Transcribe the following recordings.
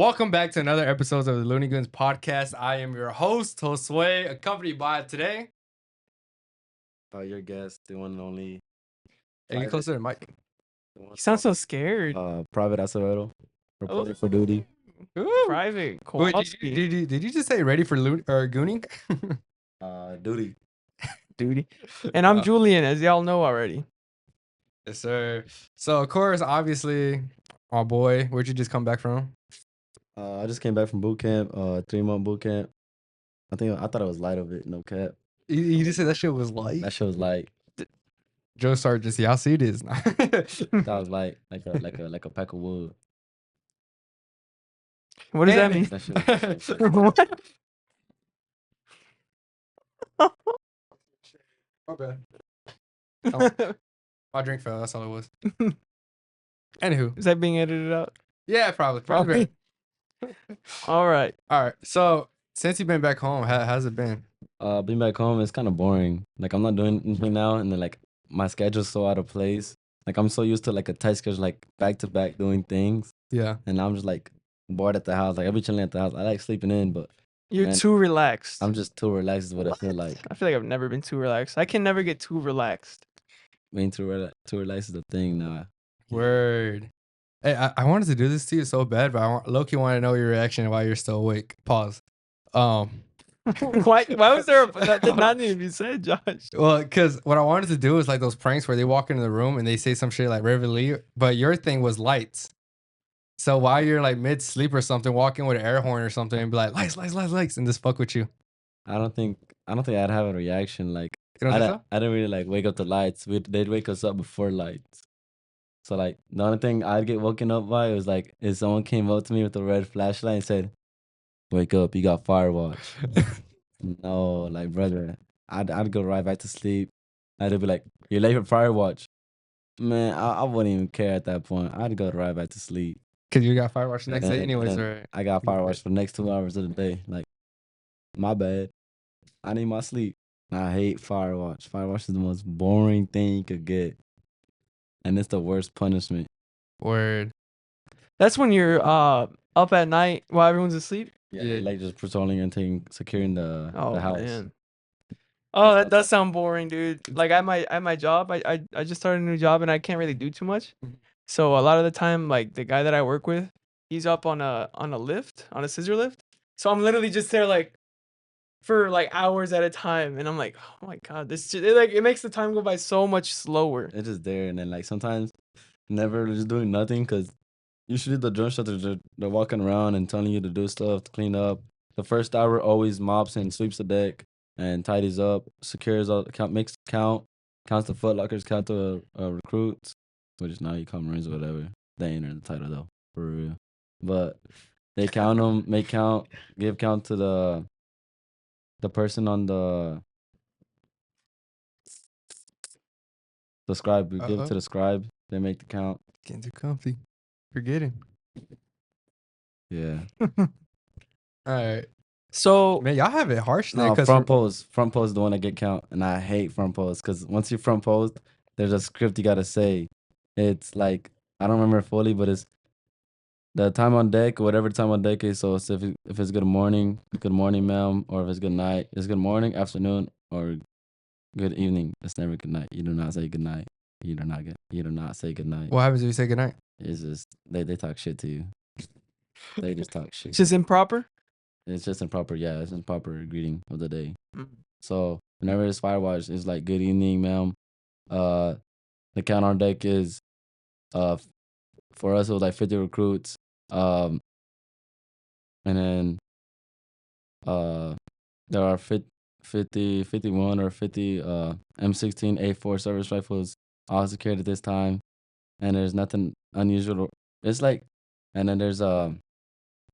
Welcome back to another episode of the Looney Goons podcast. I am your host, Josue, accompanied by today. Your guest, the one and only. Hey, get closer to the mic. You sound so scared. Private Acevedo, reporting for duty. Ooh. Private. Wait, did you just say ready for gooning? Duty. Duty. And I'm Julian, as y'all know already. Yes, sir. So, of course, obviously, my boy, where'd you just come back from? I just came back from boot camp, 3-month boot camp. I thought it was light of it, no cap. You just said that shit was light? That shit was light. Joe started just, y'all see this. That was light, like a pack of wood. What does that mean? That shit was What? My bad. Oh, my drink fell, that's all it was. Anywho. Is that being edited out? Yeah, probably. All right. So since you've been back home, how's it been? Being back home, it's kind of boring. Like, I'm not doing anything now, and then, like, my schedule's so out of place. Like, I'm so used to, like, a tight schedule, like, back-to-back doing things. Yeah. And I'm just, like, bored at the house. Like, I be chilling at the house. I like sleeping in, but You're too relaxed. I'm just too relaxed is what I feel like. I feel like I've never been too relaxed. I can never get too relaxed. Being too relaxed is the thing now. Word. Hey, I wanted to do this to you so bad, but low-key want to know your reaction while you're still awake. Pause. Why was there that did not need to be said, Josh? Well, because what I wanted to do is like those pranks where they walk into the room and they say some shit like Reveille, but your thing was lights. So while you're like mid-sleep or something, walk in with an air horn or something and be like, lights, and just fuck with you. I don't think I'd have a reaction. Like, You don't think so? I didn't really like wake up the lights. They'd wake us up before lights. So like the only thing I'd get woken up by was like if someone came up to me with a red flashlight and said, "Wake up, you got fire watch." No, like, brother, I'd go right back to sleep. I'd be like, "You're late for fire watch." Man, I wouldn't even care at that point. I'd go right back to sleep. Because you got fire watch the next day anyways, And right? I got fire watch for the next 2 hours of the day. Like, my bad. I need my sleep. I hate fire watch. Fire watch is the most boring thing you could get. And it's the worst punishment. Word. That's when you're up at night while everyone's asleep. Yeah. Like just patrolling and securing the house. Man. Oh, that does sound boring, dude. Like at my job, I just started a new job and I can't really do too much. So a lot of the time, like the guy that I work with, he's up on a lift, on a scissor lift. So I'm literally just there like for like hours at a time, and I'm like, oh my god, it makes the time go by so much slower. It's just there, and then like sometimes never just doing nothing because usually the drone shutters they're walking around and telling you to do stuff to clean up. The first hour always mops and sweeps the deck and tidies up, secures all makes count, counts the foot lockers, count the recruits, which is now you call Marines or whatever. They ain't in the title though, for real. But they count them, make count, give count to the person on the scribe. We give to the scribe. They make the count. Getting too comfy. Forgetting. Yeah. All right. So man, y'all have it harsh there. No, front pose is the one that get count, and I hate front pose because once you front pose, there's a script you gotta say. It's like I don't remember fully, but it's the time on deck, whatever time on deck is. So if it's good morning, ma'am, or if it's good night, it's good morning, afternoon, or good evening. It's never good night. You do not say good night. You do not say good night. What happens if you say good night? It's just they talk shit to you. They just talk shit. It's just improper. It's just improper. Yeah, it's improper greeting of the day. So whenever it's fire watch, it's like good evening, ma'am. The count on deck is for us it was like 50 recruits. And then there are 50, 51 or 50 M16 A4 service rifles all secured at this time, and there's nothing unusual. It's like, and then there's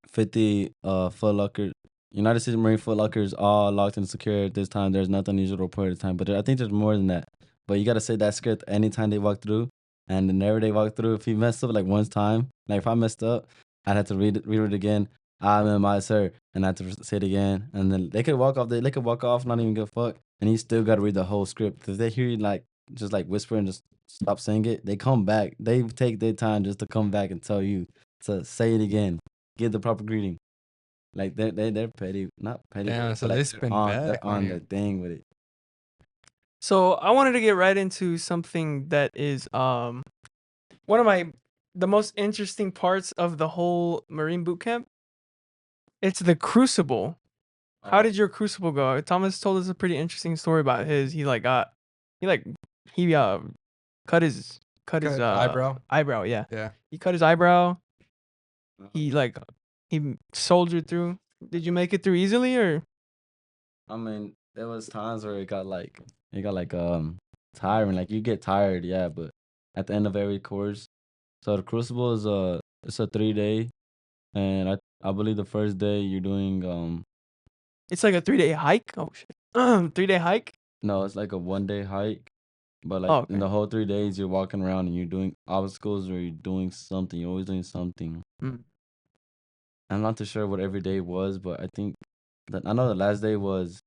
50 foot locker, United States Marine foot lockers all locked and secure at this time. There's nothing unusual reported at the time, but I think there's more than that. But you gotta say that script anytime they walk through, and whenever they walk through, if you messed up like one time, like if I messed up, I'd have to read it again. My sir, and I have to say it again, and then they could walk off, not even give a fuck, and you still gotta read the whole script. If they hear you like just like whisper and just stop saying it, they come back. They take their time just to come back and tell you to say it again. give the proper greeting. Like they're petty, not petty, Damn, so but they like spin they're back on on their you. thing with it. So I wanted to get right into something that is one of the most interesting parts of the whole Marine boot camp. It's the crucible. How did your crucible go? Thomas told us a pretty interesting story about his. He like cut his Cut eyebrow. eyebrow. Yeah, Yeah. he cut his eyebrow. Uh, He like he soldiered through. Did you make it through easily or? I mean, there was times where it got like tiring. Like you get tired, yeah, but at the end of every course. So the crucible is it's a 3 day, and I believe the first day you're doing It's like a 3-day hike. Oh shit. 3-day hike. no, it's like a 1 day hike. But like Oh, in okay. the whole 3 days, you're walking around and you're doing obstacles or you're doing something. You're always doing something. Mm. I'm not too sure what every day was, but I think that I know the last day was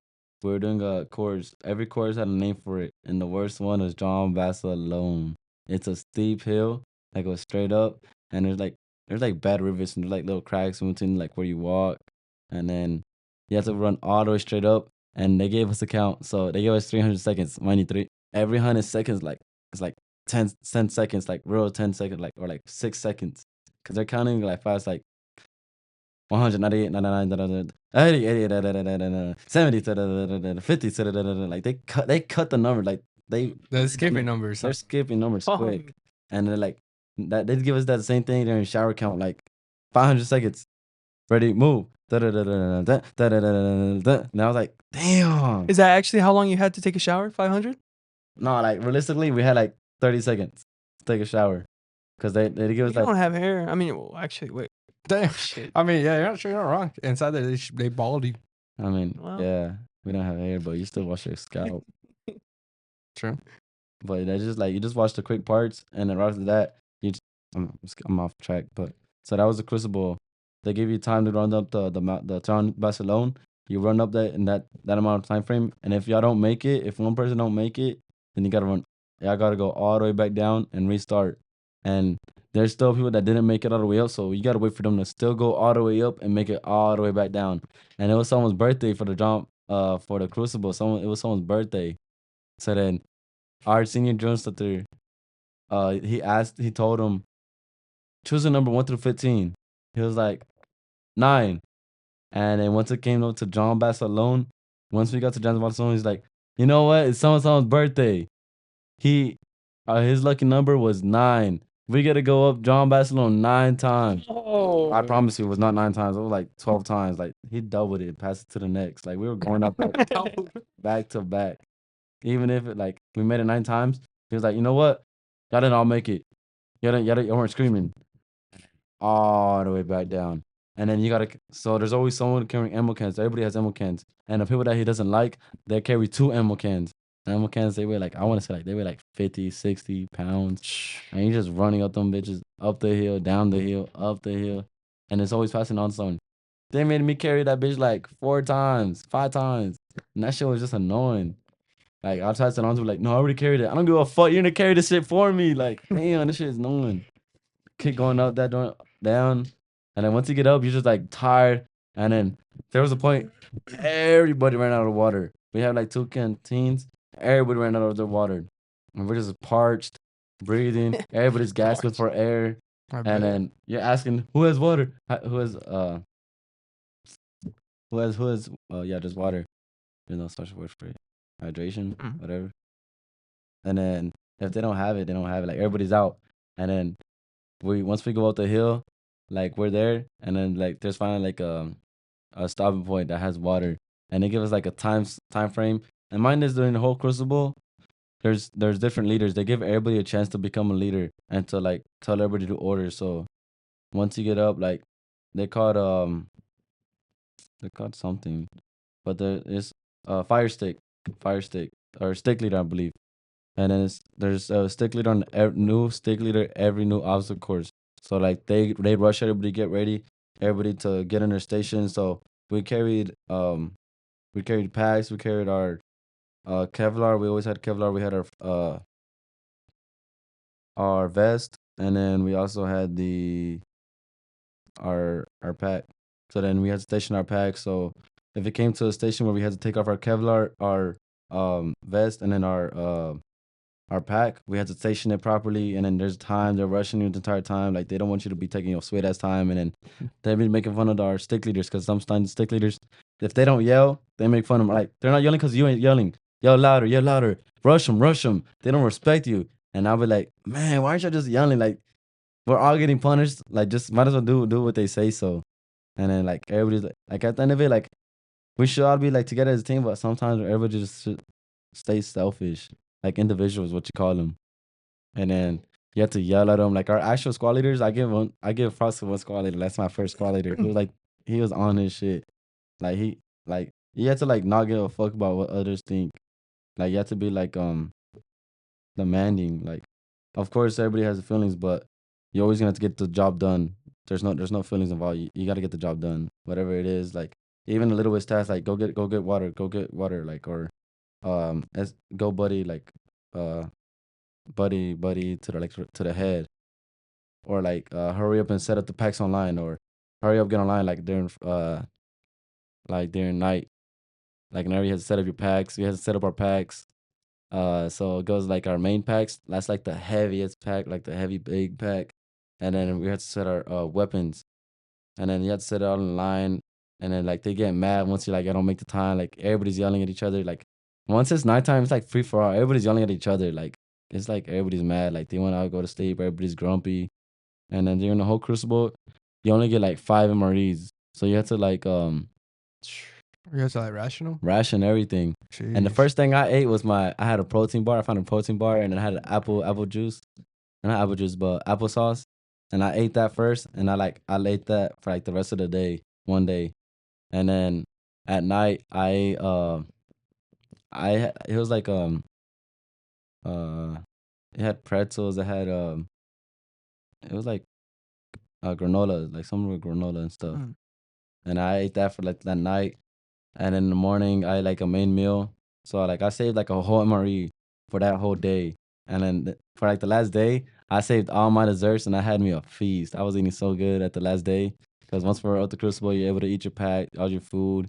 we were doing a course. Every course had a name for it, and the worst one was John Bass alone. It's a steep hill that goes straight up, and there's like bad rivets and there's like little cracks in between like where you walk, and then you have to run all the way straight up. And they gave us a count, so they gave us 300 seconds. Mind you, every 100 seconds like it's like 10 seconds, like real 10 seconds, like or like 6 seconds, because they're counting like fast, like 100, 98, 99, 80, 80, 70, 50, like they cut the number, like The skipping numbers. they're skipping numbers Fuck. quick, and they're like that they give us that same thing during shower count, like 500 seconds, ready, move, and I was like, damn, Is that actually how long you had to take a shower? 500? no, like realistically, we had like 30 seconds to take a shower, because they give You us like don't have hair. I mean, well, actually, wait. Damn. Shit. I mean, yeah, you're not wrong. Inside there, they bald you. I mean, Well. yeah, we don't have hair, but you still wash your scalp. True. But they just like you just watch the quick parts, and then right after that, I'm off track. But so that was the crucible. They give you time to run up the town Barcelona. You run up that in that amount of time frame, and if y'all don't make it, if one person don't make it, then you gotta run. Y'all gotta go all the way back down and restart. And there's still people that didn't make it all the way up, so you gotta wait for them to still go all the way up and make it all the way back down. And it was someone's birthday for the jump, for the crucible. It was someone's birthday. So then our senior drill instructor, he told him, choose a number 1 through 15. He was like, 9. And then once it came up to John Bass alone, once we got to John Bass alone, he's like, you know what? It's someone's birthday. His lucky number was 9. We got to go up John Bass alone 9 times. Oh. I promise you, it was not 9 times. It was like 12 times. Like he doubled it, passed it to the next. Like we were going up back to back. Even if it like we made it 9 times, he was like, you know what? Y'all didn't all make it. Y'all weren't screaming all the way back down. And then you gotta. So there's always someone carrying ammo cans. Everybody has ammo cans, and the people that he doesn't like, they carry 2 ammo cans. Ammo cans, they weigh like, I want to say like they weigh like 50, 60 pounds, and you're just running up them bitches up the hill, down the hill, up the hill, and it's always passing on someone. They made me carry that bitch like 4 times, 5 times, and that shit was just annoying. Like I tried to on to like, no, I already carried it. I don't give a fuck. You're gonna carry this shit for me. Like, damn, this shit is annoying. Keep going up that door, down, and then once you get up, you're just like tired. And then there was a point, everybody ran out of water. We had like 2 canteens. Everybody ran out of their water, and we're just parched, breathing. Everybody's gasping for air. I And bet. then you're asking, who has water? Yeah, just water. There's no special word for it. Hydration, Mm. whatever. And then if they don't have it, they don't have it. Like everybody's out. And then once we go up the hill, like we're there, and then like there's finally like a stopping point that has water, and they give us like a time frame. And mine is during the whole crucible. There's different leaders. They give everybody a chance to become a leader and to like tell everybody to order. So once you get up, like they called something, but there is fire stick or stick leader, I believe. And then there's a stick leader on new stick leader every new obstacle course. So like they rush everybody, get ready, everybody to get in their station. So we carried packs, we carried our Kevlar. We always had Kevlar. We had our vest, and then we also had our pack. So then we had to station our pack. So if it came to a station where we had to take off our Kevlar, our vest, and then our pack, we had to station it properly. And then there's time they're rushing you the entire time. Like they don't want you to be taking your sweet ass time. And then they be making fun of our stick leaders because sometimes stick leaders, if they don't yell, they make fun of them. Like they're not yelling because you ain't yelling. Yell louder, yell louder. Rush them, rush them. They don't respect you. And I'll be like, man, why aren't you just yelling? Like we're all getting punished. Like just might as well do what they say. So, and then like everybody's like at the end of it, like we should all be like together as a team, but sometimes everybody just should stay selfish, like individuals, what you call them. And then you have to yell at them. Like our actual squad leaders, I give props to one squad leader. That's my first squad leader. He was like, he was on his shit. Like you have to like not give a fuck about what others think. Like you have to be like demanding. Like, of course everybody has feelings, but you're always gonna have to get the job done. There's no feelings involved. You got to get the job done, whatever it is. Like even the littlest task, like go get water, like or as go buddy, like uh buddy to the like to the head, or like hurry up and set up the packs online, or hurry up get online like during night. Like whenever you have to set up your packs, we have to set up our packs. So it goes like our main packs. That's like the heaviest pack, like the heavy big pack, and then we have to set our weapons, and then you have to set it all in line. And then like they get mad once you like I don't make the time. Like everybody's yelling at each other. Like once it's nighttime, it's like free for all. Everybody's yelling at each other. Like it's like everybody's mad. Like they want to go to sleep. Everybody's grumpy. And then during the whole crucible, you only get like 5 MREs. So you have to like You guys are like rational. ration everything. And the Jeez. first thing I ate was I had a protein bar. I found a protein bar and then I had an apple juice. Not apple juice, but applesauce. And I ate that first, and I ate that for like the rest of the day, one day. And then at night it was like uh it had pretzels, it was like granola, like some with granola and stuff. Mm. And I ate that for like that night. And in the morning, I ate like a main meal. So like I saved like a whole MRE for that whole day. And then for like the last day, I saved all my desserts and I had me a feast. I was eating so good at the last day because once we're at the crucible, you're able to eat your pack, all your food.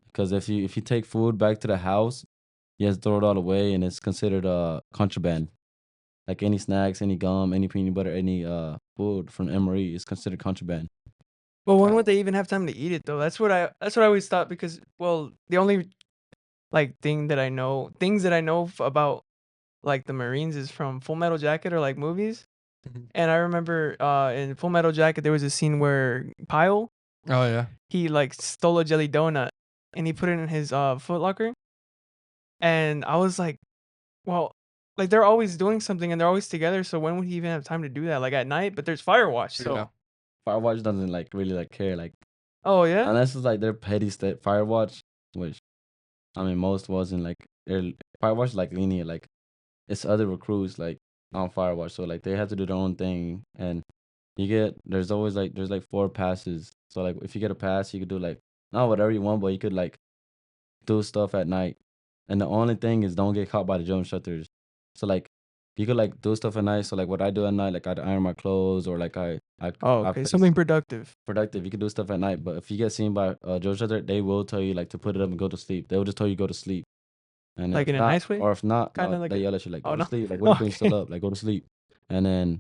Because if you take food back to the house, you have to throw it all away, and it's considered contraband. Like any snacks, any gum, any peanut butter, any food from MRE is considered contraband. Well, when would they even have time to eat it though? That's what I always thought because well, the only like things that I know about like the Marines is from Full Metal Jacket or like movies. Mhm. And I remember in Full Metal Jacket there was a scene where Pyle Oh yeah. he like stole a jelly donut and he put it in his Foot Locker. And I was like, well, like they're always doing something and they're always together. So when would he even have time to do that? Like at night, but there's Firewatch. So Yeah. Firewatch doesn't like really like care like oh yeah, unless it's like their petty state Firewatch, which I mean most wasn't like their Firewatch is like lenient like it's other recruits like on Firewatch, so like they have to do their own thing, and there's always like there's like 4 passes. So like if you get a pass, you could do like not whatever you want, but you could like do stuff at night. And the only thing is don't get caught by the jump shutters. So like you could like do stuff at night. So like what I do at night, like I'd iron my clothes or like oh I okay, place something productive. productive. You can do stuff at night, but if you get seen by a jump shutter, they will tell you like to put it up and go to sleep. They will just tell you go to sleep. And Like if in a not, nice way? or if not, Kinda no, like they a yell at you like oh go to no. sleep. Like what are you still Okay. up? Like go to sleep. And then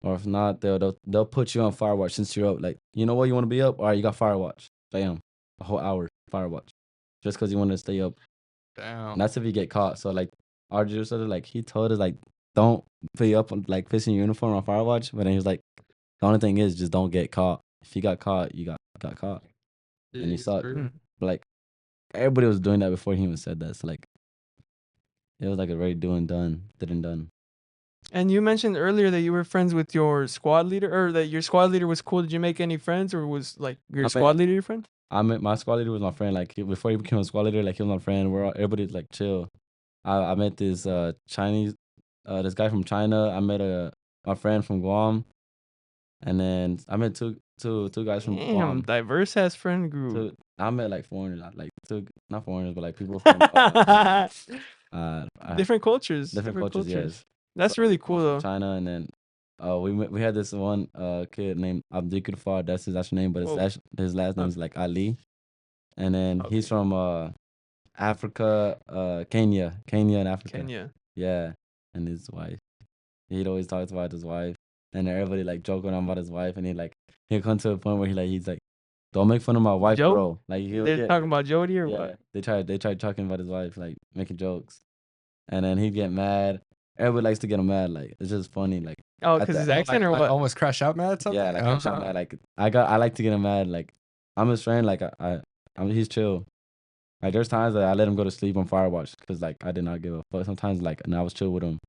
or if not, they'll put you on Firewatch since you're up. Like, you know what, you want to be up? All right, you got Firewatch. Bam, a whole hour Firewatch, just because you want to stay up. Damn. And that's if you get caught. So like, our Jew said like he told us like don't be up on like fixing your uniform on Firewatch. But then he was like, the only thing is just don't get caught. If you got caught, you got caught, and you Jeez, suck. true. Mm. But like everybody was doing that before he even said that. So like it was like a very done. And you mentioned earlier that you were friends with your squad leader, or that your squad leader was cool. Did you make any friends, or was like your I squad met leader your friend? I met my squad leader was my friend. Like before he became a squad leader, like he was my friend. Everybody's like chill. I met this Chinese this guy from China. I met my friend from Guam, and then I met two guys from Damn, Guam. diverse ass friend group. I met like foreigners, like two not foreigners, but like people from Different cultures. different Different cultures. Yes, cultures. so That's really one cool from though. China, and then we had this one kid named Abdul. That's his actual name, but Whoa. his last name is like Ali. And then he's Okay. from Africa, Kenya in Africa. Kenya. Yeah, and his wife. He'd always talk about his wife, and everybody like joke around about his wife, and he'll come to a point where he's like, don't make fun of my wife, Joe? bro. Like They're talking about Jody or yeah, what? they tried talking about his wife, like making jokes, and then he'd get mad. Everybody likes to get him mad. Like it's just funny. Like Oh, at because the his accent or Like what? almost crash out mad at something. yeah, like I'm Uh-huh. mad. Like I like to get him mad. Like I'm his friend. Like I mean, he's chill. Like there's times that I let him go to sleep on Firewatch because like I did not give a fuck. Sometimes like and I was chill with him.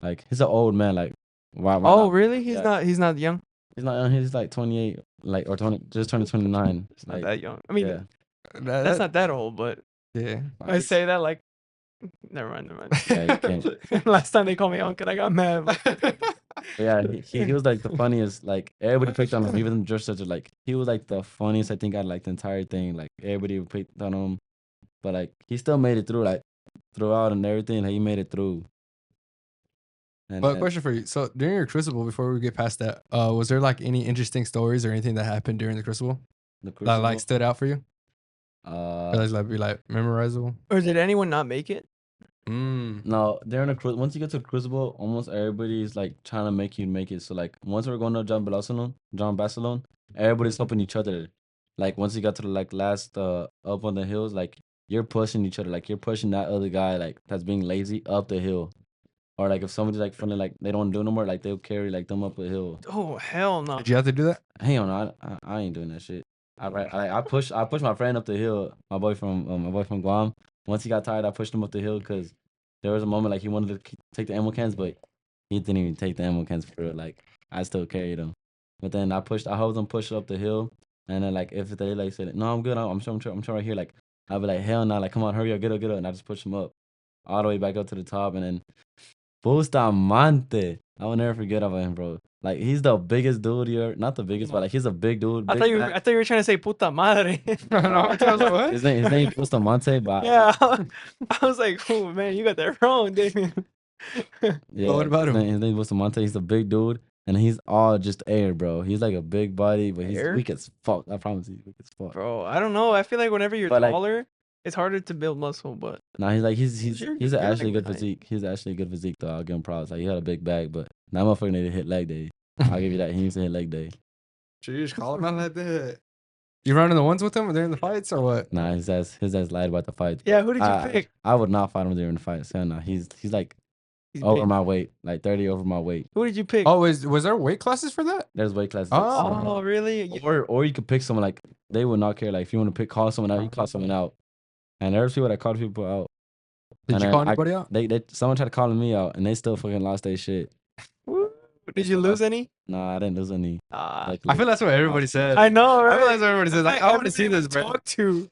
Like he's an old man. Like why Oh, not? really? He's Yeah. not young. He's not young. He's like 28, like or 20, just turned 29. He's not Like that young. I mean, yeah, that's not that old, but Yeah. I say that like, never mind. yeah, you can't. Last time they called me uncle, I got mad. But yeah, he was like the funniest. Like everybody picked on him, even just such a like he was like the funniest. I think out of like the entire thing. Like everybody picked on him, but like he still made it through. Like throughout and everything, like, he made it through. But question for you. So during your crucible, before we get past that, was there like any interesting stories or anything that happened during the crucible the that like Crucible, stood out for you? Or that's like be like memorizable? Or did anyone not make it? no, during the once you get to the Crucible, almost everybody's like trying to make you make it. So like once we're going to John Barcelona, everybody's helping each other. Like once you got to the like last up on the hills, like you're pushing each other, like you're pushing that other guy like that's being lazy up the hill. Or like if somebody's like feeling like they don't do no more, like they'll carry like them up a hill. Oh hell no! Did you have to do that? Hell no, I ain't doing that shit. I push my friend up the hill. My boy from Guam. Once he got tired, I pushed him up the hill because there was a moment like he wanted to take the ammo cans, but he didn't even take the ammo cans for real. Like I still carried him, but then I helped him push up the hill, and then like if they like said no, I'm good, I'm sure right here. Like I'd be like hell no, like come on, hurry up, get up, and I just push him up all the way back up to the top, and then Bustamante. I will never forget about him, bro. Like he's the biggest dude here. Not the biggest, but like he's a big dude. I Big thought you were trying to say puta madre. No, I was like, what? his name Bustamante, but Yeah, I was like, oh man, you got that wrong, Damien. yeah, what about him? His name Bustamante. He's a big dude, and he's all just air, bro. He's like a big body, but he's Air? weak as fuck. I promise you, weak as fuck. Bro, I don't know. I feel like whenever you're But, like- taller, it's harder to build muscle. But Nah, he's like he's You're- he's you're, actually like, good behind. physique. He's actually good physique though. I'll give him props. Like he had a big bag, but that motherfucker need to hit leg day. I'll give you that. He needs to hit leg day. Should you just call him out like that? You running the ones with him during the fights or what? Nah, his ass lied about the fight. yeah, who did you pick? I would not fight him during the fight. So no, he's like He's over big. my weight, like 30 over my weight. Who did you pick? Oh, was there weight classes for that? There's weight classes. Oh, really? Yeah. Or you could pick someone like they would not care. Like if you want to call someone out, you call someone out. And there's people that called people out. Did And you then call anybody out? They someone tried to call me out, and they still fucking lost their shit. Woo. Did you lose any? Nah, I didn't lose any. Ah, I feel that's what everybody said. I know, I right? feel that's what everybody says. Like, I want to see this, bro. Talk to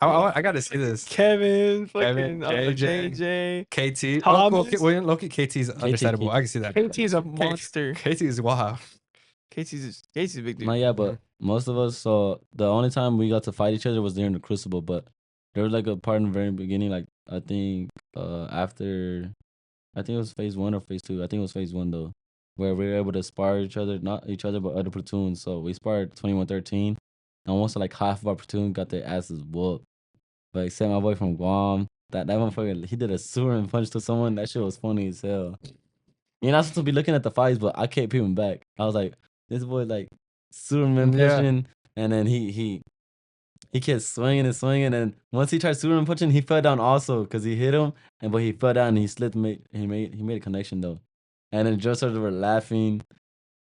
I got to see this. Kevin, Kevin, fucking JJ. JJ. KT. Oh, Thomas. William Loki. KT's understandable. I can see that. KT's a monster. KT is wow. KT's a big dude. No, yeah, but most of us. So the only time we got to fight each other was during the Crucible. But there was like a part in the very beginning, like I think after, I think it was phase 1 or phase 2. I think it was phase 1 though, where we were able to spar each other, not each other, but other platoons. So we sparred 2113, and almost like half of our platoon got their asses whooped. But except my boy from Guam, that motherfucker, he did a Superman punch to someone. That shit was funny as hell. You're not supposed to be looking at the fights, but I kept him back. I was like, this boy like Superman Yeah. punching, and then he kept swinging and swinging, and once he tried Superman punching, he fell down also because he hit him, but he fell down and he slipped. He made a connection though, and then just started were laughing,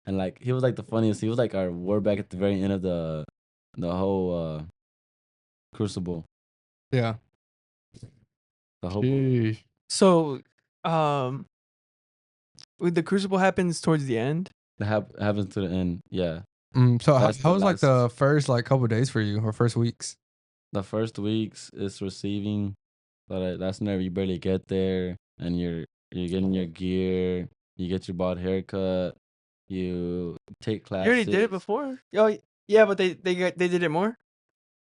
and like he was like the funniest. He was like our war back at the very end of the whole Crucible. Yeah. The whole Sheesh. So, the Crucible happens towards the end. that happens to the end. Yeah, So That's how the was like the first like couple days for you or first weeks? the first weeks is receiving, but that's whenever you barely get there, and you're getting your gear, you get your bald haircut, you take classes. You already did it before. Oh, yeah, but they did it more.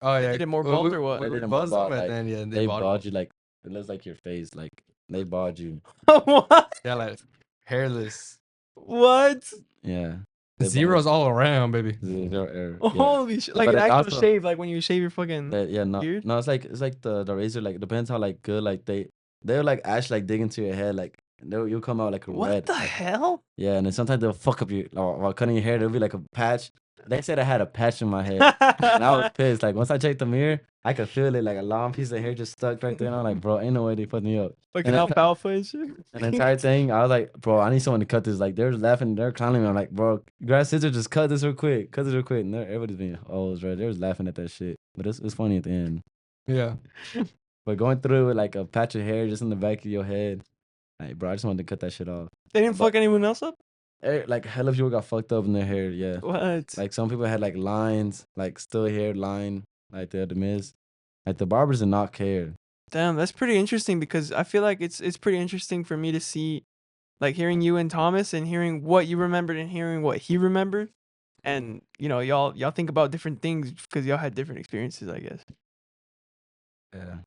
Oh yeah. did it more bald or what? They did it Buzz more them bald, and like, then yeah, They bought bald you like it looks like your face, like they bald you. What? Yeah, like hairless. What? Yeah. They Zeros all around, baby. zero error. Yeah. Holy shit! Like But an it actual also- shave, like when you shave your fucking Yeah, no, beard. no, it's like the razor, like depends how like good like they'll like actually like dig into your head, like you'll come out like What red. the like, hell? yeah, and then sometimes they'll fuck up you while cutting your hair. There'll be like a patch. They said I had a patch in my head, and I was pissed. Like once I checked the mirror, I could feel it, like a long piece of hair just stuck right there. And I'm like, bro, ain't no way they put me up. Fucking And alfalfa and shit. and the entire thing, I was like, bro, I need someone to cut this. Like they're laughing, they're clowning me. I'm like, bro, grab scissors, just cut this real quick, cut this real quick. And everybody's being hoes, right? They was laughing at that shit, but it's funny at the end. Yeah. But going through with like a patch of hair just in the back of your head, like bro, I just wanted to cut that shit off. They didn't fuck anyone else up. Like hell of people got fucked up in their hair, yeah. What? Like some people had like lines, like still hair line, like the miss. Like the barbers did not care. Damn, that's pretty interesting because I feel like it's pretty interesting for me to see, like hearing you and Thomas and hearing what you remembered and hearing what he remembered, and you know y'all think about different things because y'all had different experiences, I guess. Yeah.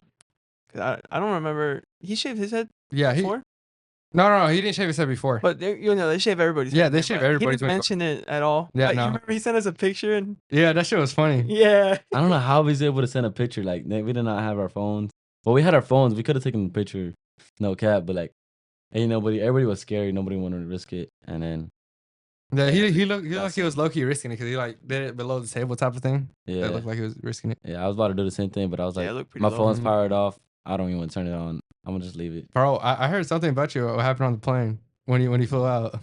'Cause I don't remember he shaved his head Yeah. before, No, he didn't shave his head before. but you know they shave everybody's. Yeah, head, they man, shave but everybody's He didn't head. mention it at all. Yeah, Like, no. You remember he sent us a picture and Yeah, that shit was funny. yeah. I don't know how we was able to send a picture. Like we did not have our phones. Well, we had our phones. We could have taken a picture, no cap. But like, ain't nobody. Everybody was scary. Nobody wanted to risk it. And then Yeah, Yeah, he looked that's like he was low key risking it because he like did it below the table type of thing. yeah, It looked like he was risking it. yeah, I was about to do the same thing, but I was Yeah, like, it looked pretty my low. phone's Mhm. powered off. I don't even want to turn it on. I'm gonna just leave it Bro, I heard something about you. What happened on the plane when you flew out?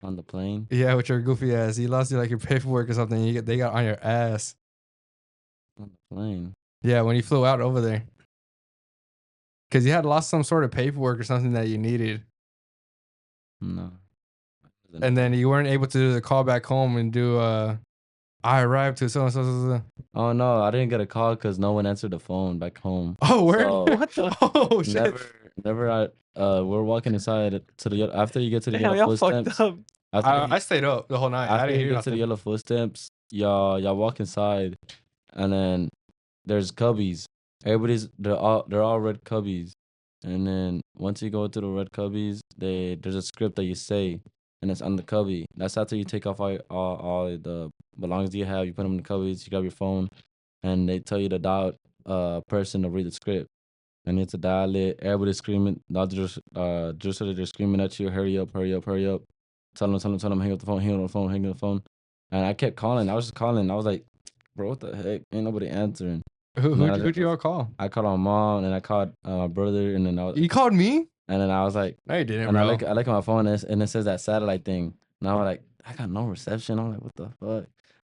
on the plane. Yeah, with your goofy ass. You lost like your paperwork or something. They got on your ass. On the plane. Yeah, when you flew out over there. Because you had lost some sort of paperwork or something that you needed. No. And then you weren't able to do the call back home and do I arrived to so and so. Oh no, I didn't get a call because no one answered the phone back home. Oh, where? So, What the? Oh shit. never. We're walking inside to the after you get to the Damn, yellow y'all fucked footsteps. up. After, I stayed up the whole night. I after didn't you hear get to the nothing. yellow footsteps, y'all walk inside, and then there's cubbies. They're all red cubbies, and then once you go to the red cubbies, there's a script that you say, and it's on the cubby. That's after you take off all the belongings you have. You put them in the cubbies. You grab your phone, and they tell you to dial person to read the script. And it's a dial it. Everybody's screaming. Just so that they're screaming at you, hurry up, hurry up, hurry up. Tell them, hang up the phone, hang up the phone, hang up the phone. And I kept calling. I was just calling. I was like, bro, what the heck? Ain't nobody answering. Who'd you all call? I called my mom and I called my brother and then You called me? I was like, No, you didn't, and I bro. look at my phone and it says that satellite thing. And I was like, I got no reception. I'm like, what the fuck?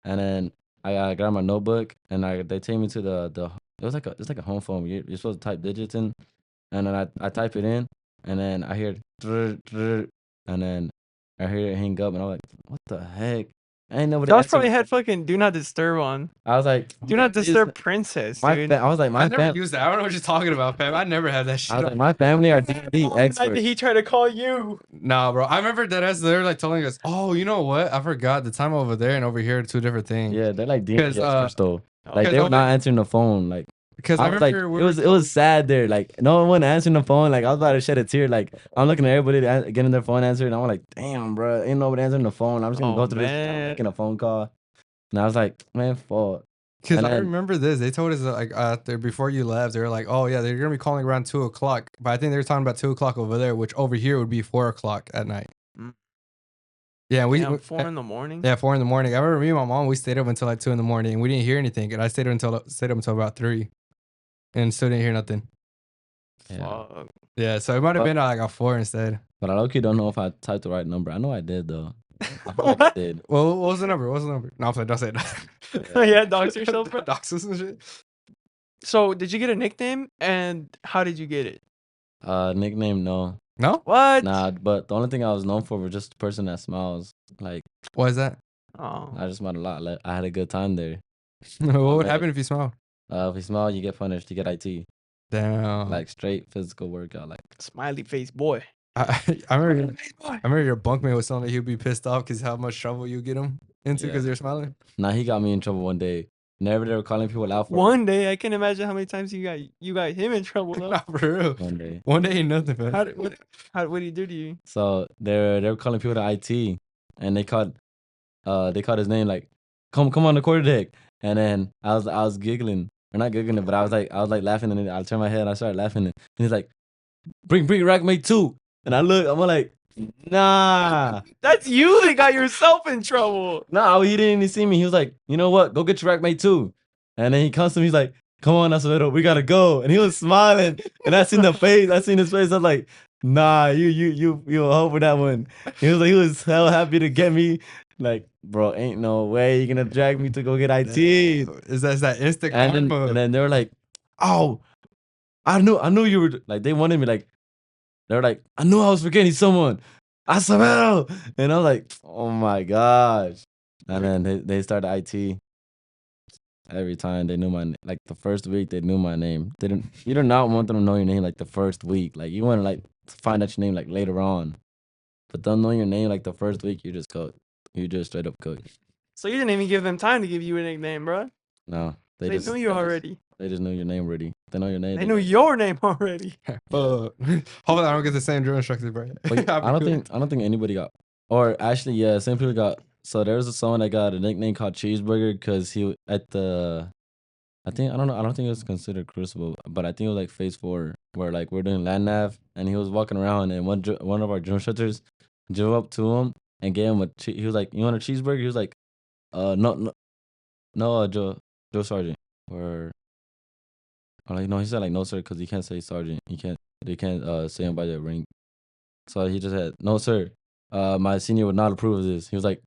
And then I grabbed my notebook and they take me to the it's like a home phone. You're supposed to type digits in, and then I type it in, and then I hear and then I hear it hang up, and I'm like, what the heck? Ain't nobody. Y'all answered probably me. had fucking do not disturb on. I was like, Do not "Is disturb princess, my dude. I was like, I my never fam. used that. I don't know what you're talking about, fam. I never had that shit. I was like, my family are D&D Oh, the night that experts. he tried to call you. Nah, bro. I remember that as they're like telling us, oh, you know what? I forgot the time over there and over here are two different things. Yeah, they're like D&D 'Cause, experts though. Like because they were over- not answering the phone. Like Because I I was like, remember it was sad there. Like no one answering the phone. Like I was about to shed a tear. Like I'm looking at everybody getting their phone answered, and I'm like, damn, bro, ain't nobody answering the phone. I'm just gonna Oh, go through this man. making a phone call. And I was like, man, fuck. Because And I then- remember this. They told us that, like there before you left, they were like, oh yeah, they're gonna be calling around 2:00. But I think they were talking about 2:00 over there, which over here would be 4:00 at night. Mm. Yeah, Damn, 4 in the morning. Yeah, 4 in the morning. I remember me and my mom, we stayed up until like 2 in the morning and we didn't hear anything. And I stayed up until about 3 and still didn't hear nothing. Yeah. Fuck. Yeah, so it might have been like a 4 instead. But I low-key don't know if I typed the right number. I know I did though. I feel like I did. Well, what was the number? What was the number? No, I'm playing. Don't say it. Yeah, dox yourself, bro. Dox us and shit. So, did you get a nickname, and how did you get it? Nickname no. No? What? Nah, but the only thing I was known for was just the person that smiles. Like What is that? Oh. I just smiled a lot. Like, I had a good time there. What would man. happen if you smiled? If you smile, you get punished. You get IT. Damn. Like straight physical workout. Like Smiley face boy. I remember your bunkmate was telling me he'd be pissed off because how much trouble you get him into Yeah. because you're smiling. nah, he got me in trouble one day. whenever they were calling people out for it. One day, I can't imagine how many times you got him in trouble though. Nah, for real. One day. One day ain't nothing, man. What did he do to you? So they were calling people to IT, and they called his name like, come on the quarterdeck, and then I was giggling or not giggling, but I was like laughing, and then I turned my head and I started laughing, and he's like, bring rackmate 2, and I'm like, nah. That's you that got yourself in trouble. No, he didn't even see me. He was like, you know what? Go get your rackmate 2. And then he comes to me, he's like, come on, Acevedo, we gotta go. And he was smiling. And I seen his face. I was like, nah, you a hoe for that one. He was hell happy to get me. Like, bro, ain't no way you're gonna drag me to go get IT. Is that instant karma? And then they were like, oh, I knew you were like, they wanted me like, they were like, I knew I was forgetting someone. Acevedo. And I was like, oh my gosh. And then they started IT. Every time they knew my name. Like the first week they knew my name. You do not want them to know your name like the first week. Like you want to like find out your name like later on. But them knowing your name like the first week, you just cook. You just straight up cook. So you didn't even give them time to give you a nickname, bro. No. They knew you already. They just knew your name already. They know your name. They knew your name already. Hopefully I don't get the same drill instructor, bro. But I don't think anybody got, or actually, yeah, same people got. So there was someone that got a nickname called Cheeseburger because he at the, I don't think it was considered Crucible, but I think it was like Phase 4 where like we're doing land nav and he was walking around and one of our drill instructors drove up to him and gave him he was like, you want a cheeseburger? He was like, no, Joe Sergeant, or like no, he said like no sir because he can't say sergeant, they can't say him by their rank. So he just said, no, sir. My senior would not approve of this. He was like,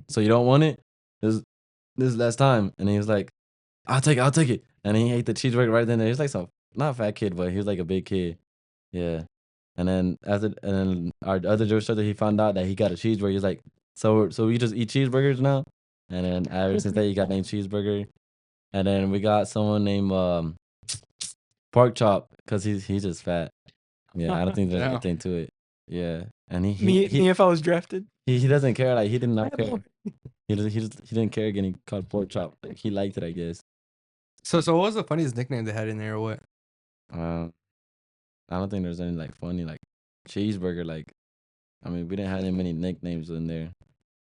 so you don't want it? This is last time. And he was like, I'll take it. And he ate the cheeseburger right then and there. He was like some, not a fat kid, but he was like a big kid. Yeah. And then our other Joe instructor, he found out that he got a cheeseburger. He was like, so we just eat cheeseburgers now? And then ever since that, he got named Cheeseburger. And then we got someone named Pork Chop because he's just fat. Yeah, I don't think there's anything to it. Yeah, and me if I was drafted. He doesn't care. Like he did not care. He didn't care getting called Pork Chop. Like he liked it, I guess. So what was the funniest nickname they had in there or what? I don't think there's any like funny like Cheeseburger. Like, I mean, we didn't have any many nicknames in there.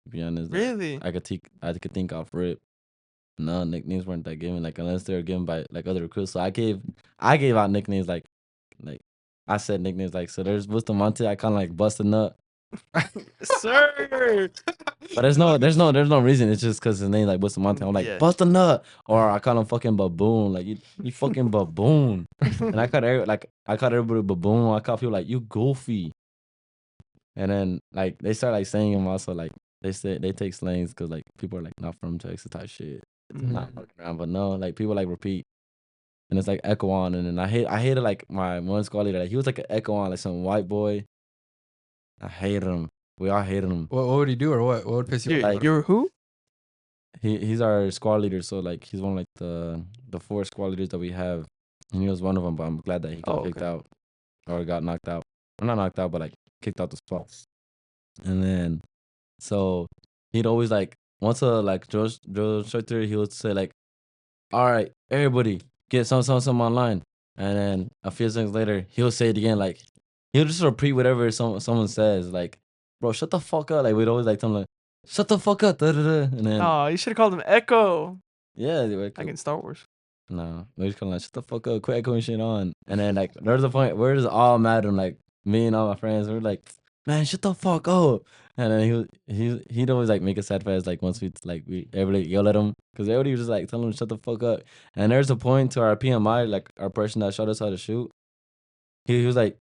To be honest, Really? I could think off rip. No, nicknames weren't that given. Like unless they were given by like other recruits. So I gave out nicknames like I said nicknames like, so there's Bustamante. I kind of like Bust a Nut. Sir. But there's no reason. It's just because his name like Bustamante. I'm like Bust a Nut, or I call him fucking baboon. Like you fucking baboon. And I call everybody baboon. I call people like you goofy. And then like they start like saying him also like they take slangs because like people are like not from Texas type shit. It's not fucking around, but no, like people like repeat. And it's like echo on, and then I hated like my one squad leader. Like he was like an echo on, like some white boy. I hated him. We all hated him. What would he do or what? What would piss you off? Like, You're who? He's our squad leader, so like he's one of like the 4 squad leaders that we have, and he was one of them. But I'm glad that he got kicked out or got knocked out. Or not knocked out, but like kicked out the spot. And then so he'd always like once a like drill instructor, he would say like, all right, everybody get some online. And then a few seconds later, he'll say it again. Like he'll just repeat whatever someone says. Like, bro, shut the fuck up. Like we'd always like tell him like, shut the fuck up. And then You should have called him Echo. yeah, like Like in Star Wars. no, we just call him like, shut the fuck up, quit echoing shit on. And then like there's a point where it's all mad at him. Like me and all my friends, we're like, man, shut the fuck up. And then he'd always like make a sad face like once everybody yell at him because everybody was just like telling him to shut the fuck up. And there's a point to our PMI, like our person that showed us how to shoot. He was like,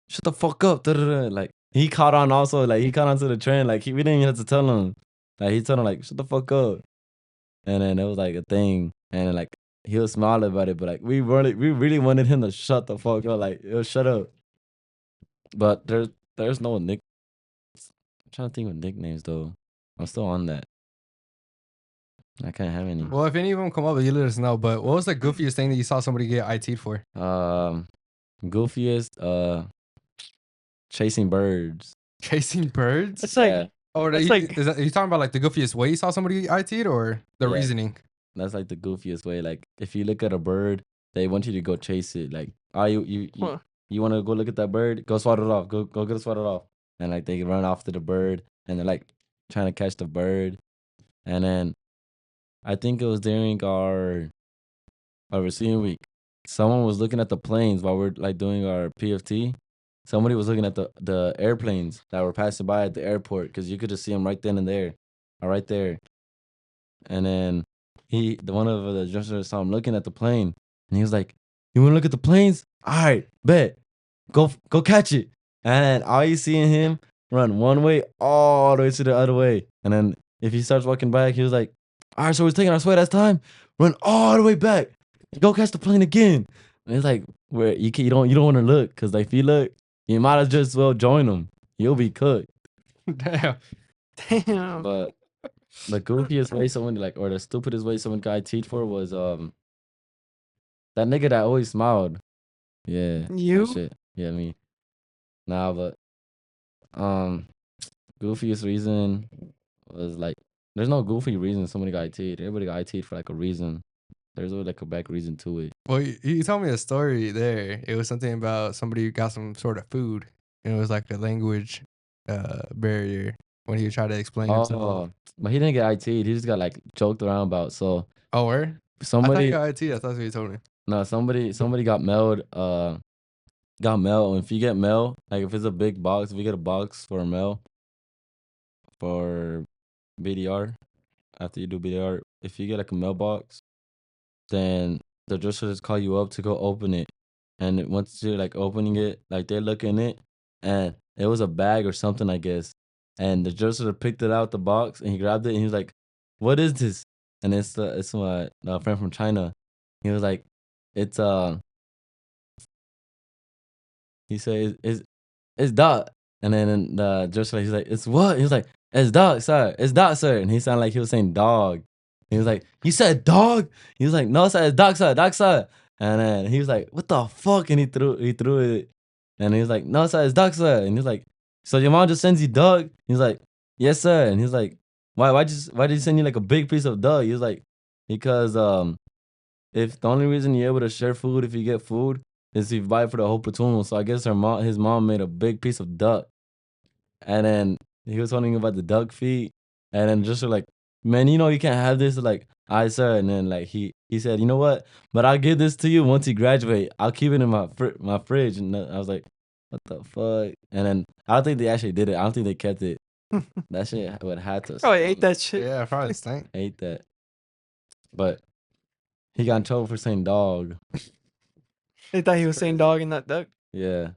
shut the fuck up. Like he caught on also, like he caught on to the trend. Like we didn't even have to tell him. Like he told him like shut the fuck up. And then it was like a thing. And like he'll smile about it, but like we really wanted him to shut the fuck up. Like yo, shut up. But there's no nick. I'm trying to think of nicknames though. I'm still on that. I can't have any. Well, if any of them come up, you let us know. But what was the goofiest thing that you saw somebody get IT'd for? Goofiest, chasing birds. Chasing birds? It's like Oh, are you talking about like the goofiest way you saw somebody IT'd or the reasoning? that's like the goofiest way. Like if you look at a bird, they want you to go chase it. Like, oh, Huh. you want to go look at that bird? Go swat it off. Go get it swatted off. And like they run off to the bird, and they're like trying to catch the bird. And then I think it was during our receiving week. Someone was looking at the planes while we're like doing our PFT. Somebody was looking at the airplanes that were passing by at the airport because you could just see them right then and there, or right there. And then the one of the adjusters saw him looking at the plane, and he was like, "You want to look at the planes? All right, bet. Go catch it." And all you see in him run one way all the way to the other way, and then if he starts walking back, he was like, "All right, so we're taking our sweat as time. Run all the way back. Go catch the plane again." And it's like where you don't want to look because like if you look, you might as just well join them. You'll be cooked. Damn. Damn. But the goofiest way someone like, or the stupidest way someone got teed for was that nigga that always smiled. Yeah, that You? shit. Yeah, me. Nah, but goofiest reason was like, there's no goofy reason somebody got teed. Everybody got teed for like a reason. There's always like a back reason to it. Well, you told me a story there. It was something about somebody who got some sort of food, and it was like a language barrier when he tried to explain himself. Oh, but he didn't get IT'd. He just got like joked around about. So Oh, where? I thought somebody, you got IT. I thought that's what you told me. no, somebody got mailed. Got mail. And if you get mail, like if it's a big box, if you get a box for mail for BDR, after you do BDR, if you get like a mailbox, then the dresser just call you up to go open it. And once you're like opening it, like they look in it, and it was a bag or something, I guess. And the dresser picked it out the box, and he grabbed it, and he was like, "What is this?" And it's my friend from China. He was like, "It's he said it's dog." And then the dresser, he's like, "It's what?" He was like, "It's dog, sir. It's dog, sir." And he sounded like he was saying dog. He was like, "You said dog?" He was like, "No, sir, it's dog, sir, dog, sir." And then he was like, "What the fuck?" And he threw it. And he was like, "No, sir, it's dog, sir." And he was like, "So your mom just sends you dog?" He was like, "Yes, sir." And he's like, why did you send you like a big piece of dog?" He was like, "Because if the only reason you're able to share food if you get food is if you buy it for the whole platoon." So I guess his mom made a big piece of duck. And then he was telling about the duck feet. And then just like, "Man, you know you can't have this." Like, "I sir." And then like he said, "You know what? But I'll give this to you once you graduate. I'll keep it in my fridge." And I was like, "What the fuck?" And then I don't think they actually did it. I don't think they kept it. That shit would have to Probably ate that shit. Yeah, probably stank. ate that. But he got in trouble for saying dog. They thought he was saying dog and not duck. Yeah.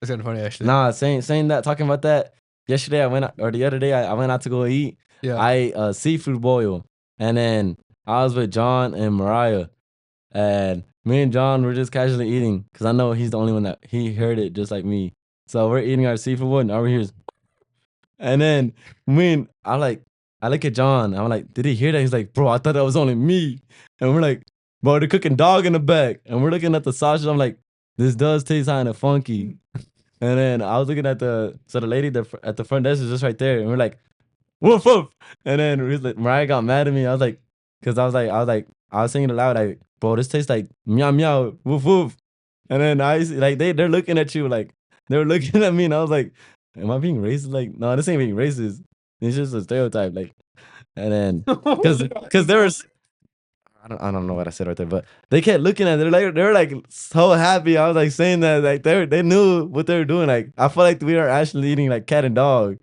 It's kind of funny actually. Nah, saying that, talking about that. Yesterday the other day I went out to go eat. Yeah. I ate seafood boil, and then I was with John and Mariah, and me and John were just casually eating because I know he's the only one that he heard it just like me. So we're eating our seafood boil, and over here, and then I look at John. I'm like, "Did he hear that?" He's like, "Bro, I thought that was only me." And we're like, "Bro, they're cooking dog in the back," and we're looking at the sausage. I'm like, "This does taste kind of funky." And then I was looking at the lady at the front desk is just right there, and we're like, "Woof woof!" And then we was like, Mariah got mad at me. I was like, because I was singing it loud, like, "Bro, this tastes like meow meow woof woof." And then they're looking at you like they were looking at me, and I was like, "Am I being racist?" Like, no, this ain't being racist. It's just a stereotype. Like, and then because there was. I don't know what I said right there, but they kept looking at it. They were like so happy. I was like saying that like they knew what they were doing. Like I felt like we were actually eating like cat and dog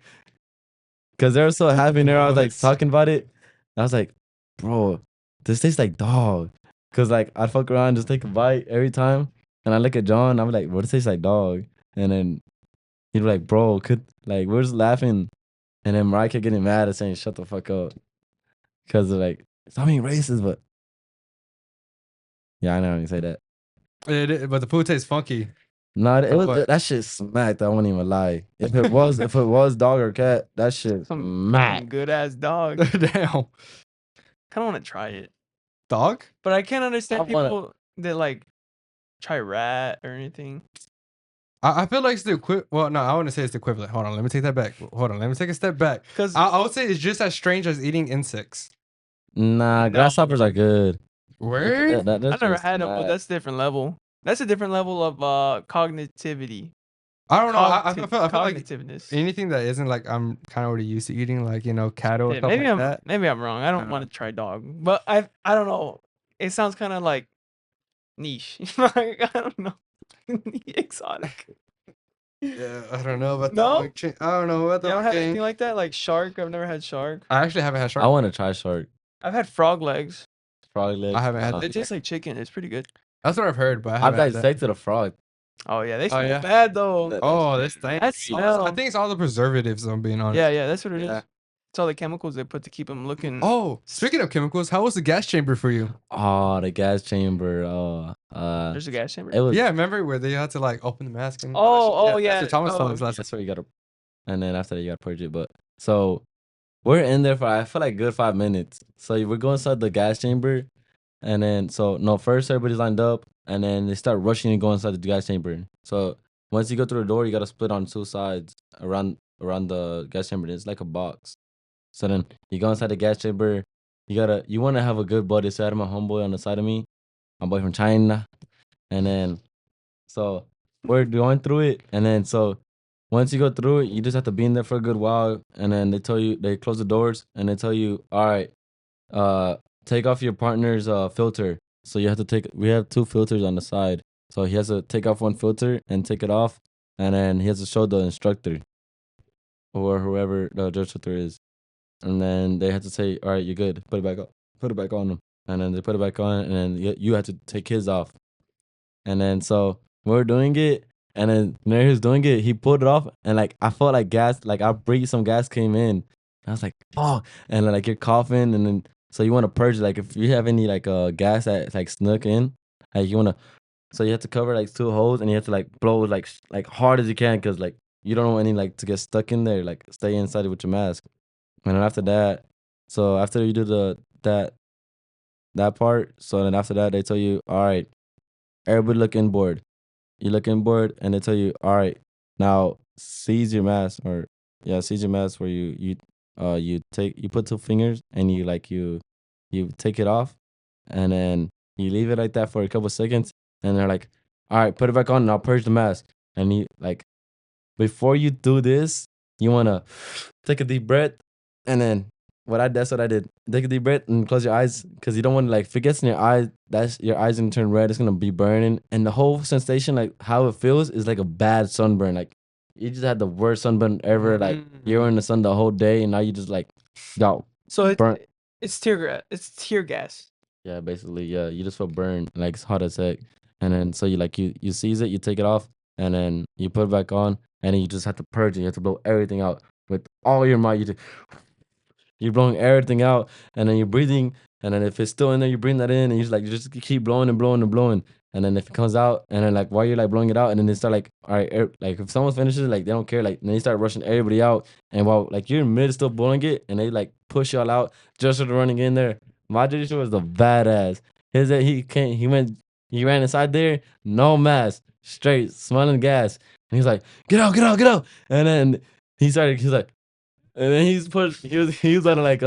because they were so happy. And I was like talking about it. I was like, "Bro, this tastes like dog." Cause like I'd fuck around, just take a bite every time, and I look at John. I'm like, "Bro, this tastes like dog." And then he'd be like, "Bro, we're just laughing," and then Mariah kept getting mad and saying, "Shut the fuck up," because like it's not being racist, but. Yeah, I know you say that. But the food tastes funky. No, it was But- that shit smacked. I won't even lie. If it was dog or cat, that shit Some smacked. good ass dog. Damn. Kind of want to try it, Dog? but I can't understand I wanna- people that like try rat or anything. I feel like it's the equivalent. Well, no, I wouldn't say it's the equivalent. Hold on, let me take that back. Hold on, let me take a step back. Cause I would say it's just as strange as eating insects. Nah, grasshoppers are good. Word? That's I never just had them, but mad. that's a different level. That's a different level of cognitivity. I don't know. I feel like Cognitiveness. anything that isn't like I'm kind of already used to eating, like cattle or Yeah, stuff like that. maybe I'm wrong. I don't want to try dog, but I don't know. It sounds kind of like niche. Like, I don't know. Exotic. Yeah, I don't know about No? the monkey chain. I don't know about You the don't have monkey. anything like that? Like shark? I've never had shark. I actually haven't had I shark. want to try shark. I've had frog legs. Frog legs. I haven't had It that. tastes like chicken. It's pretty good. That's what I've heard, but I I've haven't had that. dissected a frog. Oh yeah, they Oh, smell yeah? bad though. Oh, this thing. That I smell. think it's all the preservatives. I'm being honest. Yeah, that's what it is. Yeah. It's all the chemicals they put to keep them looking. Oh, speaking of chemicals, how was the gas chamber for you? Oh, the gas chamber. There's a gas chamber. It was. Yeah, remember where they had to like open the mask and Oh, yeah. That's what Thomas told Oh, us last. That's where you gotta. And then after that, you gotta purge it. But so we're in there for I feel like good 5 minutes. So we're going inside the gas chamber, and then first everybody's lined up, and then they start rushing and go inside the gas chamber. So once you go through the door, you gotta split on two sides around the gas chamber. It's like a box. So then you go inside the gas chamber. You want to have a good buddy. So I had my homeboy on the side of me, my boy from China, and then so we're going through it, and then so once you go through it, you just have to be in there for a good while, and then they close the doors, and they tell you, all right, take off your partner's filter. So you have to we have two filters on the side, so he has to take off one filter and take it off, and then he has to show the instructor or whoever the instructor is, and then they have to say, all right, you're good, put it back on them, and then they put it back on, and then you have to take his off, and then so we're doing it. And then when he was doing it, he pulled it off, and like I felt like gas, like I breathed, some gas came in. I was like, oh, and then, like you're coughing, and then so you want to purge, like if you have any like gas that like snuck in, like so you have to cover like two holes, and you have to like blow like hard as you can, cause like you don't want any like to get stuck in there, like stay inside it with your mask. And then after that, so after you do that part, so then after that they tell you, all right, everybody look inboard. You look inboard, and they tell you, all right, now seize your mask, seize your mask where you put two fingers, and you take it off, and then you leave it like that for a couple seconds, and they're like, all right, put it back on, and I'll purge the mask. And you like, before you do this, you wanna take a deep breath, and then that's what I did. Take a deep breath and close your eyes, because you don't want to, like, if it gets in your eyes, that's your eyes gonna turn red. It's gonna be burning, and the whole sensation, like how it feels, is like a bad sunburn. Like you just had the worst sunburn ever. Like you were in the sun the whole day, and now you just like, yo, So burnt. it's tear gas. It's tear gas. Yeah, basically, yeah. You just feel burned, like it's hot as heck. And then so you seize it, you take it off, and then you put it back on, and then you just have to purge it. You have to blow everything out with all your might. You're blowing everything out, and then you're breathing, and then if it's still in there, you bring that in, and you just keep blowing and blowing and blowing, and then if it comes out, and then like while you're like blowing it out, and then they start like, all right, like if someone finishes, like they don't care, like then they start rushing everybody out, and while like you're in mid still blowing it, and they like push y'all out just for running in there. My tradition was the badass. He ran inside there, no mask, straight smelling gas, and he's like, get out, get out, get out, and then he's like. And then he was about to like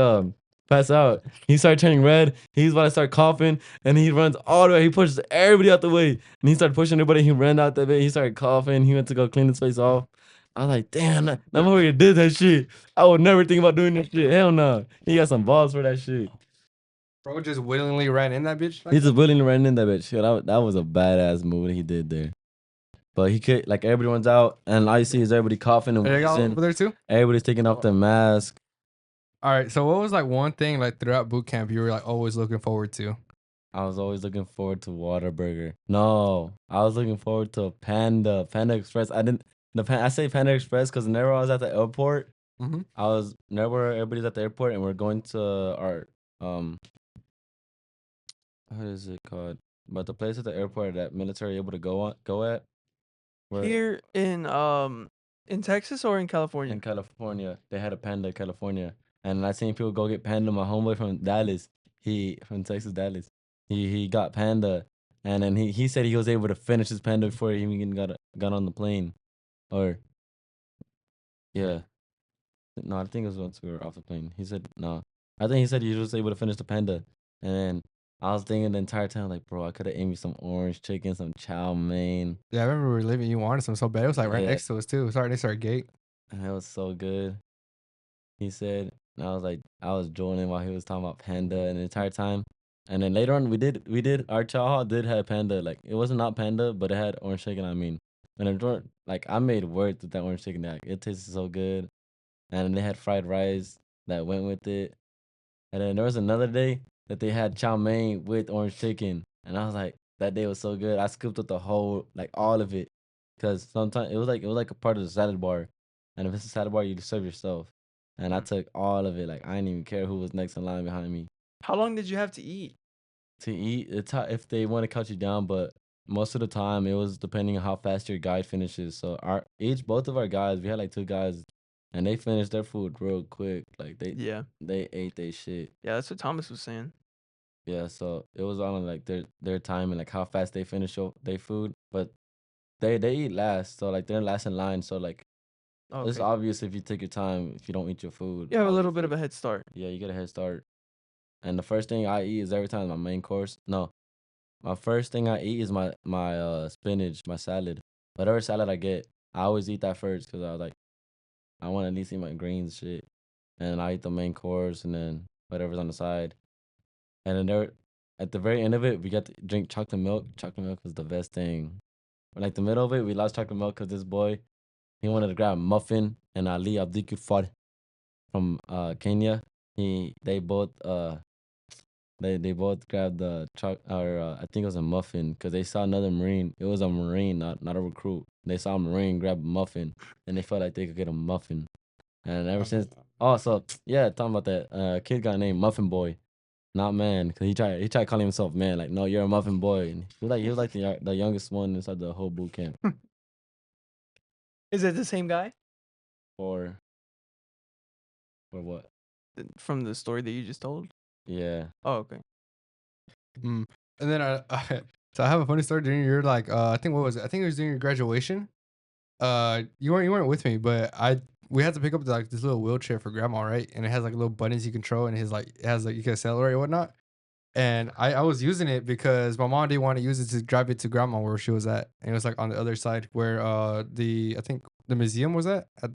pass out. He started turning red. He's about to start coughing, and he runs all the way. He pushes everybody out the way, and he started pushing everybody. He ran out the way. He started coughing. He went to go clean his face off. I was like, damn, that motherfucker did that shit. I would never think about doing that shit. Hell no. He got some balls for that shit. Bro just willingly ran in that bitch. He just willingly ran in that bitch. Yeah, that was a badass move that he did there. But he could, like, everybody runs out, and all you see is everybody coughing and Are y'all wheezing. over there too? Everybody's taking off their mask. All right. So what was like one thing like throughout boot camp you were like always looking forward to? I was always looking forward to Whataburger. No, I was looking forward to Panda Express. I say Panda Express because whenever I was at the airport, whenever everybody's at the airport and we're going to our what is it called? But the place at the airport that military able to go at. Here in Texas or in California? In California, they had a Panda in California, and I seen people go get Panda. My homeboy from Dallas, he from Texas, Dallas. He got Panda, and then he said he was able to finish his Panda before he even got on the plane, or yeah, no, I think it was once we were off the plane. He said no, I think he said he was able to finish the panda. And then I was thinking the entire time, like, bro, I could have ate me some orange chicken, some chow mein. Yeah, I remember we were leaving. You wanted some so bad. It was like right Yeah, next to us too. It was right next to our gate. and it was so good. He said, and I was like, I was joining while he was talking about panda and the entire time. And then later on, we did our chow hall did have panda. Like it wasn't not panda, but it had orange chicken. I mean, and it weren't like I made words with that orange chicken. Like it tasted so good. And then they had fried rice that went with it. And then there was another day that they had chow mein with orange chicken, and I was like, that day was so good. I scooped up the whole, like all of it, because sometimes it was like a part of the salad bar, and if it's a salad bar, you serve yourself. And I Mm. took all of it. Like I didn't even care who was next in line behind me How long did you have to eat? to eat. It's if they want to cut you down, but most of the time it was depending on how fast your guide finishes. So both of our guys, we had like two guys, and they finished their food real quick. Like Yeah. they ate their shit. Yeah, that's what Thomas was saying. Yeah, so it was all on like their time and like how fast they finish their food, but they eat last, so like they're last in line. So like it's Okay. obvious if you take your time, if you don't eat your food, You have a little bit obviously. of a head start. Yeah, you get a head start. And the first thing I eat is every time my main course. No, my first thing I eat is my spinach, my salad. Whatever salad I get, I always eat that first because I was like I want to at least eat my greens shit, and I eat the main course and then whatever's on the side. And then there, at the very end of it, we got to drink chocolate milk. Chocolate milk was the best thing. But like the middle of it, we lost chocolate milk because this boy, he wanted to grab a muffin, and Ali Abdikufar from Kenya. They both they both grabbed the I think it was a muffin because they saw another Marine. It was a Marine, not a recruit. They saw a Marine grab a muffin, and they felt like they could get a muffin. And ever since, oh, so yeah, talking about that kid got named Muffin Boy. Not man, cause he tried calling himself man. Like, no, you're a muffin boy. And he was like the youngest one inside the whole boot camp. Is it the same guy Or what? from the story that you just told? Yeah. Oh, okay. Mm. And then so I have a funny story during your like I think what was it? I think it was during your graduation. You weren't with me, but we had to pick up like this little wheelchair for grandma, right? And it has like little buttons you control, and it has like you can accelerate and whatnot. And I was using it because my mom didn't want to use it to drive it to grandma where she was at, and it was like on the other side where I think the museum was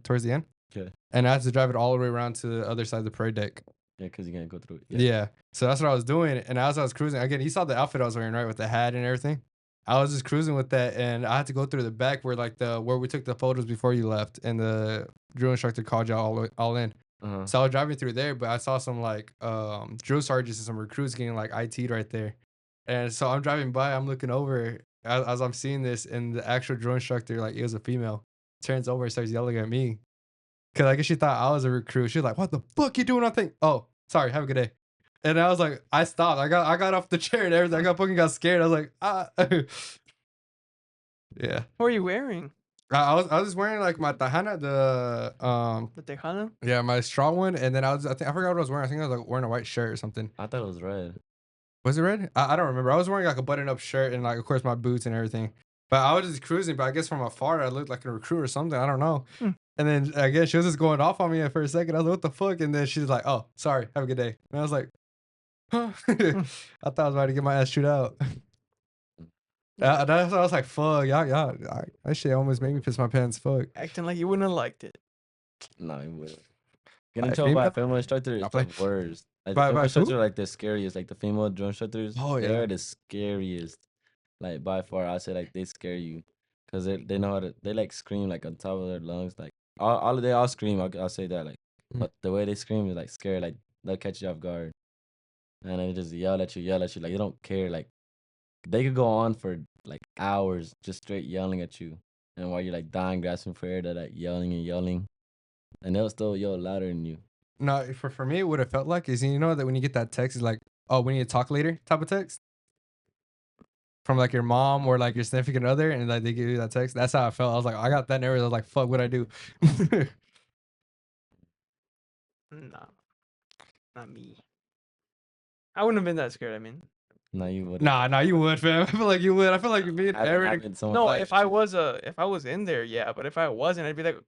towards the end, Okay. and I had to drive it all the way around to the other side of the parade deck. Yeah, cause you can't go through it. Yeah. So that's what I was doing. And as I was cruising, again, you saw the outfit I was wearing, right? With the hat and everything. I was just cruising with that, and I had to go through the back where where we took the photos before you left, and the drill instructor called you all in. Uh-huh. So I was driving through there, but I saw some like drill sergeants and some recruits getting like IT'd right there. And so I'm driving by, I'm looking over as I'm seeing this, and the actual drill instructor, like it was a female, turns over and starts yelling at me. Cause I guess she thought I was a recruit. She was like, "What the fuck you doing?" I think, "Oh, sorry. Have a good day." And I was like, I stopped. I got off the chair and everything. got scared. I was like, ah. Yeah. What are you wearing? I was just wearing like my Tejana, The Tejana? yeah, my straw one, and then I forgot what I was wearing. I think I was like wearing a white shirt or something. I thought it was red. Was it red? I don't remember. I was wearing like a button-up shirt and like of course my boots and everything. But I was just cruising. But I guess from afar I looked like a recruit or something. I don't know. Hmm. And then again she was just going off on me for a second. I was like, what the fuck? And then she's like, oh, sorry. Have a good day. And I was like, huh? I thought I was about to get my ass shoot out. That's why I was like, fuck, y'all, that shit almost made me piss my pants. Fuck. Acting like you wouldn't have liked it. No, he wouldn't. Getting By in a trouble by a female? female instructor is I'll the play. worst. Like the By female who? instructors are like the scariest. Like the female drill instructors, Oh, yeah. they're the scariest. Like by far, I say like they scare you, cause they know how to they like scream like on top of their lungs. Like they all scream. I'll say that like, Mm. but the way they scream is like scary. Like they'll catch you off guard, and they just yell at you. Like they don't care. Like they could go on for like hours just straight yelling at you, and while you're like dying, grasping for air, they're like yelling and yelling, and they'll still yell louder than you. No, for me, what it felt like is you know that when you get that text, it's like, oh, we need to talk later type of text from like your mom or like your significant other, and like they give you that text. That's how I felt. I was like, I got that nervous. I was like, fuck, what I do? Nah, not me. I wouldn't have been that scared. I mean, No, you wouldn't. Nah, you would, fam. I feel like you would. I feel like me and Having- Aaron. having someone no. fight If with I you. was in there, yeah. But if I wasn't, I'd be like,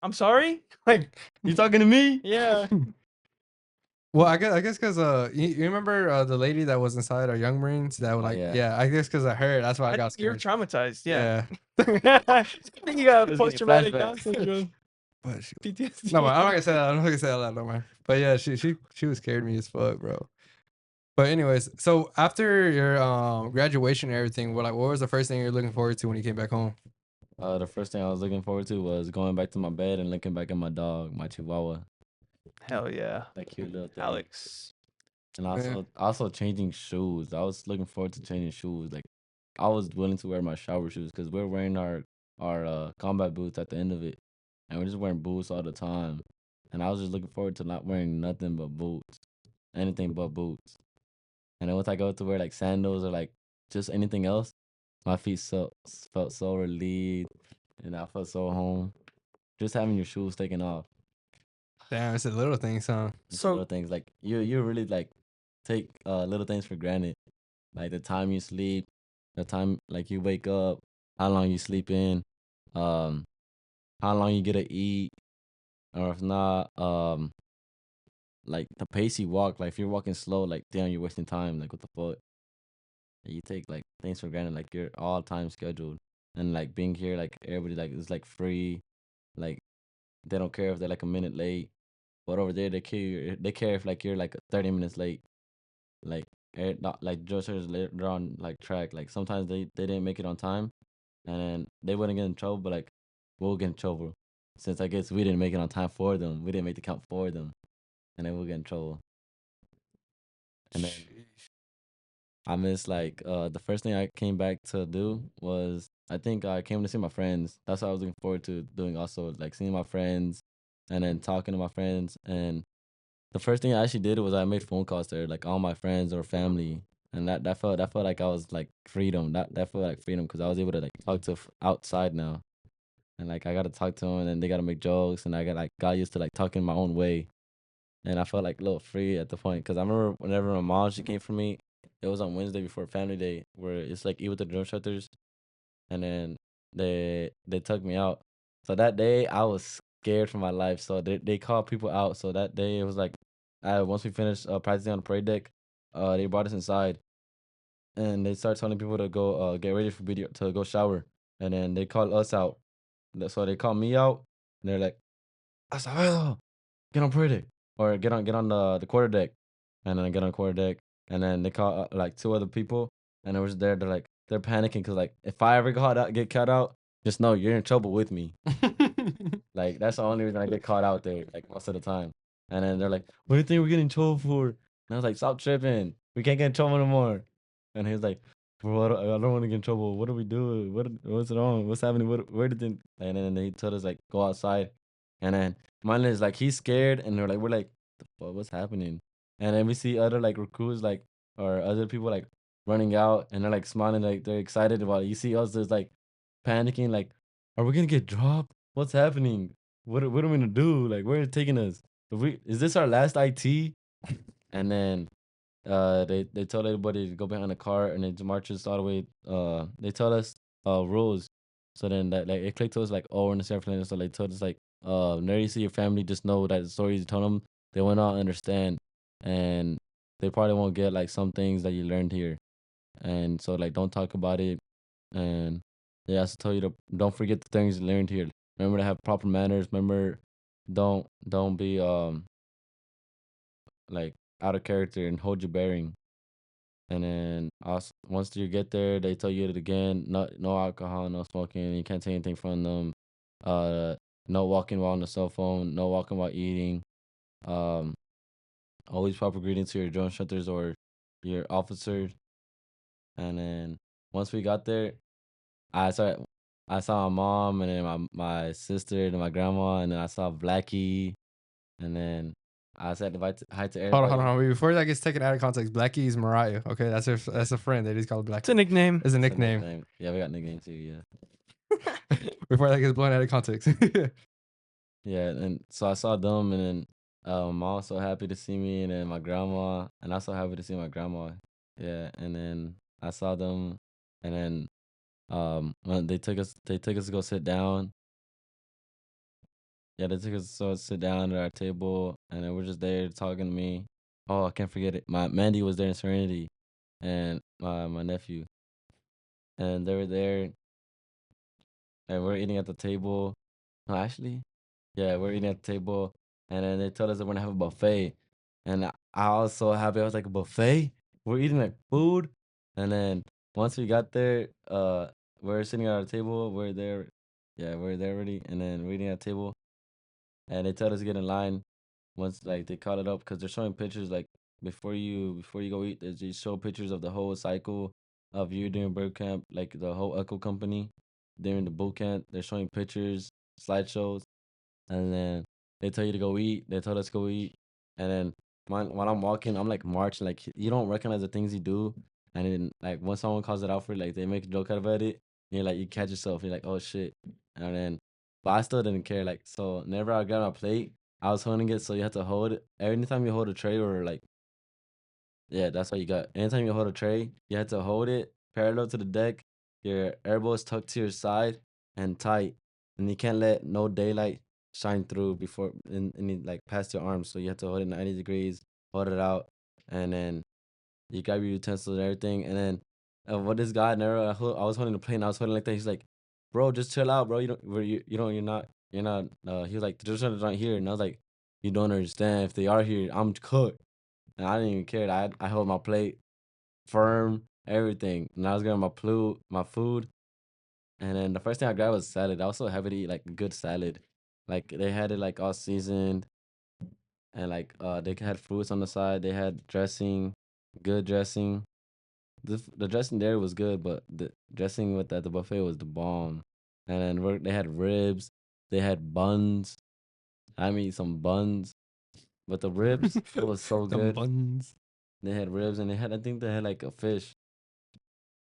I'm sorry. Like, You talking to me? yeah. Well, I guess because you remember the lady that was inside our Young Marines that would Oh like yeah, I guess because of her that's why I I got think you're scared. traumatized. Yeah. Yeah. I think you got Just getting post-traumatic flashbacks. syndrome. But she, PTSD. no, man, I'm not gonna say that. I'm not gonna say that no more. But yeah, she was scared me as fuck, bro. But anyways, so after your graduation and everything, what was the first thing you're looking forward to when you came back home? The first thing I was looking forward to was going back to my bed and looking back at my dog, my Chihuahua, Hell yeah, that cute little thing. Alex. And Yeah. also changing shoes. I was looking forward to changing shoes. Like I was willing to wear my shower shoes because we're wearing our combat boots at the end of it, and we're just wearing boots all the time. And I was just looking forward to not wearing nothing but boots, anything but boots. And then once I go to wear like sandals or like just anything else, my feet felt so relieved, and I felt so home. Just having your shoes taken off. Damn, it's the little things, huh? It's little So things like you really like take little things for granted. Like the time you sleep, the time like you wake up, how long you sleep in, um, how long you get to eat, or if not, like the pace you walk. Like if you're walking slow, like damn, you're wasting time. Like what the fuck? You take like things for granted, like you're all time scheduled, and like being here, like everybody like is like free, like they don't care if they're like a minute late, but over there they care if like you're like 30 minutes late. Like not like dressers later on like track. Like sometimes they didn't make it on time, and then they wouldn't get in trouble, but like we'll get in trouble since I guess we didn't make it on time for them. We didn't make the count for them, and then we'll get in trouble. And then Sheesh. I miss like the first thing I came back to do was I think I came to see my friends. That's what I was looking forward to doing also like seeing my friends and then talking to my friends. And the first thing I actually did was I made phone calls to like all my friends or family, and that felt like I was like freedom. That felt like freedom because I was able to like talk to outside now, and like I got to talk to them, and they got to make jokes, and I got used to like talking my own way, and I felt like a little free at the point because I remember whenever my mom she came for me, it was on Wednesday before Family Day where it's like eat with the drum shelters, and then they took me out. So that day I was scared for my life. So they called people out. So that day it was like, once we finished practicing on the parade deck, they brought us inside and they started telling people to go get ready for video to go shower, and then they called us out. So they called me out and they're like, "Asavedo, get on parade deck or get on the quarter deck," and then I get on quarter deck, and then they call like two other people, and it was there. They're panicking because like if I ever get caught out, just know you're in trouble with me. Like that's the only reason I get caught out there like most of the time. And then they're like, "What do you think we're getting in trouble for?" And I was like, "Stop tripping. We can't get in trouble no more." And he was like, "Bro, I don't want to get in trouble. What do we do? What's wrong? What's happening? Where did they?" And then they told us like go outside. And then mine is like he's scared, and we're like, "The fuck, what's happening?" And then we see other like recruits like or other people like running out, and they're like smiling, like they're excited about it. You see us just like panicking, like, "Are we gonna get dropped? What's happening? What are we gonna do? Like, where are it taking us? Is this our last IT?" And then they told everybody to go behind the car and then march us all the way. They told us rules. So then that like it clicked to us like, oh, we're in the San Fernando. So they told us like whenever you see your family, just know that the stories you told them, they will not understand, and they probably won't get like some things that you learned here. And so like don't talk about it. And they also tell you to don't forget the things you learned here. Remember to have proper manners. Remember, don't be like out of character and hold your bearing. And then also, once you get there, they tell you it again. No alcohol, no smoking. You can't take anything from them. Uh, no walking while on the cell phone. No walking while eating. Um, always proper greetings to your drone shutters or your officers. And then once we got there, I saw I saw my mom and then my sister and my grandma, and then I saw Blackie, and then I said hi to Hold everybody. on. Before that gets taken out of context, Blackie is Mariah. Okay, that's a friend. They just call it It's a Blackie. nickname. It's a It's a nickname. nickname. Yeah, we got nicknames too. Yeah, Before that gets blown out of context. yeah. And so I saw them, and then my mom was so happy to see me, and then my grandma, and I was so happy to see my grandma. Yeah, and then I saw them, and then when they took us to go sit down. Yeah, they took us to sit down at our table, and then we're just there talking to me. Oh, I can't forget it. My Mandy was there in Serenity, and my nephew, and they were there, and we're eating at the table. No, actually, yeah, we're eating at the table, and then they told us that we're gonna have a buffet, and I was so happy. I was like, a buffet? We're eating like food, and then once we got there, we're sitting at our table. We're there, yeah, we're there already, and then we're eating at the table, and they told us to get in line. Once like they caught it up because they're showing pictures like before you go eat, they show pictures of the whole cycle of you during bird camp, like the whole echo company during the boot camp. They're showing pictures, slideshows, and then they tell you to go eat. They told us to go eat, and then when I'm walking, I'm like marching, like you don't recognize the things you do, and then like when someone calls it out for you, like they make a joke out about it, and you're like you catch yourself, you're like oh shit, and then but I still didn't care, like so whenever I got my plate, I was holding it, so you have to hold it. Anytime you hold a tray or like yeah, that's what you got. Anytime you hold a tray, you have to hold it parallel to the deck. Your elbow is tucked to your side and tight, and you can't let no daylight shine through before and it, like past your arms. So you have to hold it 90 degrees, hold it out, and then you grab your utensils and everything. And then what this guy never, I was holding the plate and I was holding like that. He's like, "Bro, just chill out, bro. You don't, you don't, you're not." He was like, "The judges aren't here," and I was like, "You don't understand. If they are here, I'm cooked." And I didn't even care. I held my plate firm, everything. And I was getting my food. And then the first thing I grabbed was salad. I was so happy to eat like good salad. Like they had it like all seasoned and like they had fruits on the side. They had dressing, good dressing. The dressing there was good, but the dressing with at the buffet was the bomb. And then they had ribs, they had buns. I mean some buns, but the ribs it was so Them good. buns. They had ribs and I think they had like a fish.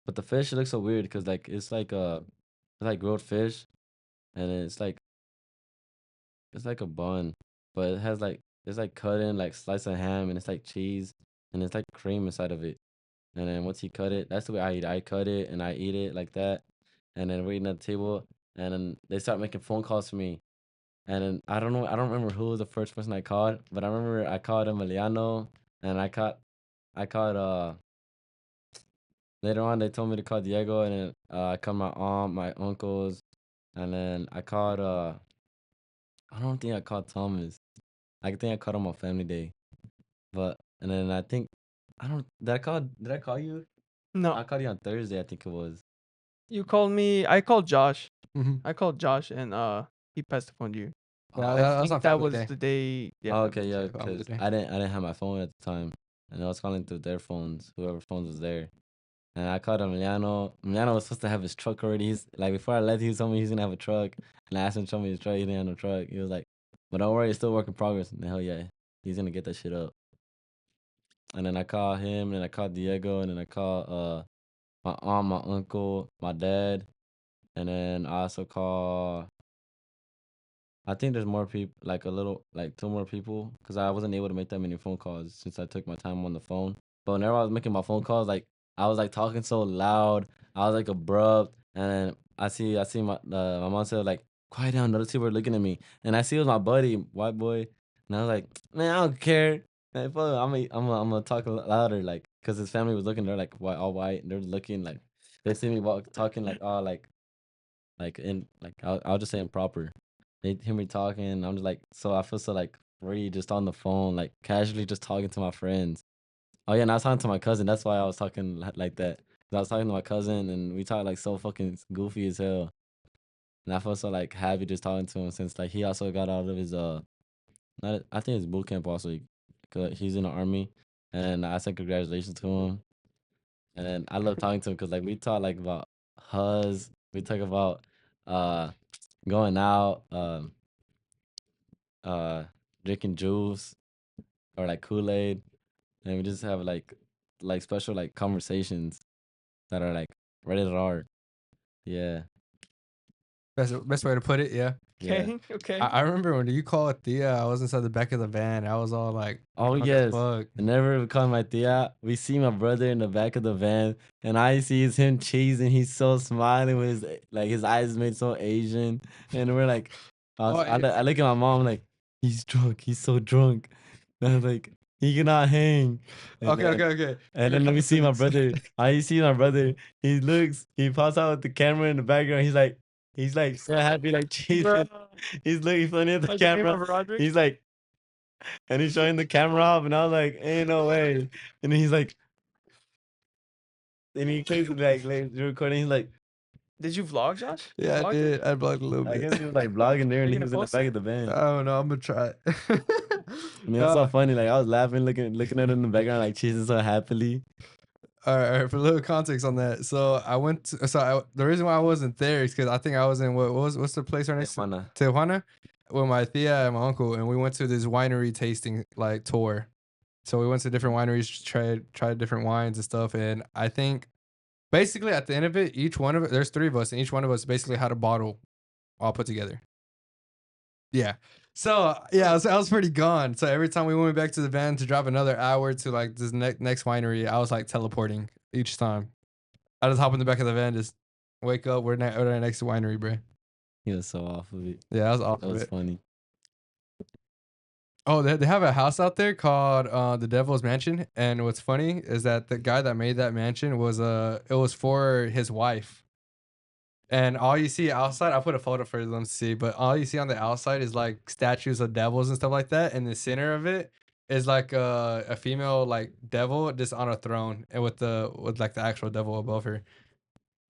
But the fish looks so weird because like it's like grilled fish and it's like a bun, but it has like it's like cut in like slice of ham and it's like cheese and it's like cream inside of it. And then once you cut it, that's the way I eat. I cut it and I eat it like that. And then we're eating at the table and then they start making phone calls to me. And then I don't know, I don't remember who was the first person I called, but I remember I called Emiliano and I called later on, they told me to call Diego, and then I called my aunt, my uncles, and then I called. I don't think I called Thomas. I think I called him on Family Day, but and then I think I don't. Did I call? Did I call you? No, I called you on Thursday. I think it was. you called me. I called Josh. Mhm. I called Josh, and he passed the phone to you. Yeah, I that was think on that Family was Day. the day. Yeah, Oh, Family okay, yeah, Day. Yeah, Family because Day. I didn't have my phone at the time, and I was calling through their phones, whoever phones was there. And I called Emiliano. Emiliano was supposed to have his truck already. He's like before I left, he told me he's gonna have a truck. And I asked him to show me his truck. He didn't have no truck. He was like, "But don't worry, it's still work in progress." And hell yeah, he's gonna get that shit up. And then I called him, and I called Diego, and then I called my aunt, my uncle, my dad, and then I also call. I think there's more people, like a little, like two more people, because I wasn't able to make that many phone calls since I took my time on the phone. But whenever I was making my phone calls, like I was like talking so loud, I was like abrupt, and then I see my mom said like, "Quiet down." The other people were looking at me, and I see it was my buddy, white boy, and I was like, "Man, I don't care. Man, fuck, I'm gonna talk louder, like, cause his family was looking, they're like white, all white, and they're looking like, they see me talking like all like in like I'll just say improper. They hear me talking. I'm just like so I feel so like free just on the phone, like casually just talking to my friends. Oh yeah, and I was talking to my cousin. That's why I was talking like that. 'Cause I was talking to my cousin and we talked like so fucking goofy as hell. And I felt so like happy just talking to him since like he also got out of his not I think his boot camp also. 'Cause he's in the army, and I said congratulations to him. And then I love talking to him because like we talk like about huz. We talk about uh going out, uh, drinking juice or like Kool-Aid, and we just have like special like conversations that are like rated R. Yeah, Best way to put it. Yeah. yeah. Okay, okay. I remember when you called Thea, I was inside the back of the van. I was all like, Oh drunk as yes. fuck. Whenever we call my tia, we see my brother in the back of the van, and I see is him cheesing. He's so smiling with his like his eyes made so Asian, and we're like, Oh, I look at my mom like he's drunk. He's so drunk. And I was like, He cannot hang. And Okay, then, okay. And then let me see my brother. I see my brother. He pops out with the camera in the background. He's like so happy, like cheesing. He's looking funny at the Like the meme camera. of Roderick? He's like, and he's showing the camera off, and I was like, ain't no way. And then he's like, and he clicks like recording. He's like, Did you vlog, Josh? You Yeah, I vlogged it? did. I blocked a little I bit. guess he was like vlogging there, and You he gonna was in the post back it? of the van. I don't know. I'm gonna try it. I mean, it's so funny. Like I was laughing, looking at him in the background, like cheesing so happily. All right, for a little context on that. So I went to, the reason why I wasn't there is because I think I was in what's the place right next to Tijuana. Tijuana with my tia and my uncle, and we went to this winery tasting like tour. So we went to different wineries, tried different wines and stuff, and I think basically at the end of it, each one of it, there's three of us, and each one of us basically had a bottle all put together. Yeah. So yeah, I was pretty gone. So every time we went back to the van to drive another hour to like this next winery, I was like teleporting each time. I just hop in the back of the van, just wake up. We're next winery, bro. He was so off of it. Yeah, I was off That of was it. funny. Oh, they have a house out there called the Devil's Mansion, and what's funny is that the guy that made that mansion was it was for his wife. And all you see outside, I put a photo for them to see, but all you see on the outside is like statues of devils and stuff like that. And the center of it is like a female like devil just on a throne and with like the actual devil above her.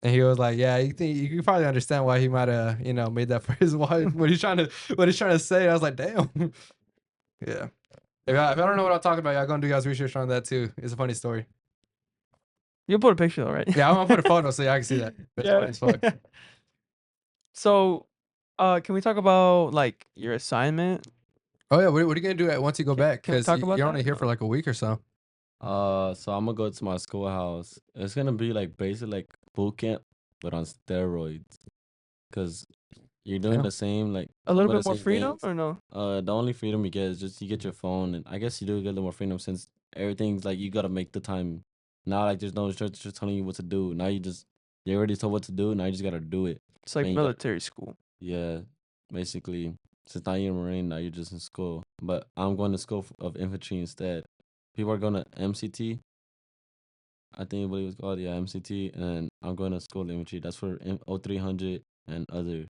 And he was like, "Yeah, you can probably understand why he might have made that for his wife. What he's trying to say." I was like, "Damn, yeah." If I don't know what I'm talking about, y'all gonna do guys research on that too. It's a funny story. You'll put a picture though, right? Yeah, I'm gonna put a photo so y'all can see that. It's funny as fuck. So, can we talk about like your assignment? Oh yeah, what are you gonna do once you go back? Can we Because talk about you're that? only here for like a week or so. So I'm gonna go to my schoolhouse. It's gonna be like basically like boot camp, but on steroids. Cause you're doing Damn. the same like A little some of bit the more same freedom things. or no? The only freedom you get is just you get your phone, and I guess you do get a little more freedom since everything's like you gotta make the time. Now like there's no instructor telling you what to do. Now you already told what to do. Now you just gotta do it. It's like Man, you gotta- military school. Yeah, basically. Since now you're a Marine, now you're just in school. But I'm going to school of infantry instead. People are going to MCT. I think what it was called, yeah, MCT, and I'm going to school of infantry. That's for 0300 and other.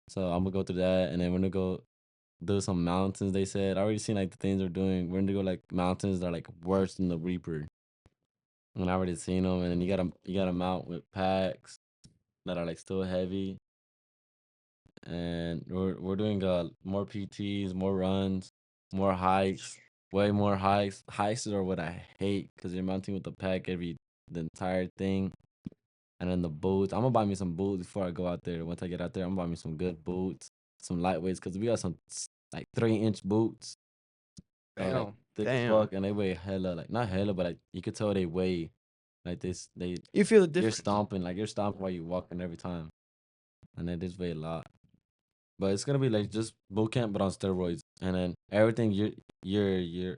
So I'm gonna go through that, and then we're gonna go do some mountains. They said I already seen like the things they're doing. We're gonna go like mountains that are like worse than the Reaper, and I already seen them. And then you gotta mount with packs that are like still heavy, and we're doing more PTs, more runs, more hikes, way more hikes. Hikes are what I hate because you're mounting with the pack the entire thing. And then the boots. I'm gonna buy me some boots before I go out there. Once I get out there, I'm gonna buy me some good boots, some lightweights, because we got some like 3-inch boots. Like Damn. thick as Damn. fuck, and they weigh hella, like not hella, but like you could tell they weigh like this. You feel the You're difference. stomping while you're walking every time, and they just weigh a lot. But it's gonna be like just boot camp, but on steroids, and then everything you're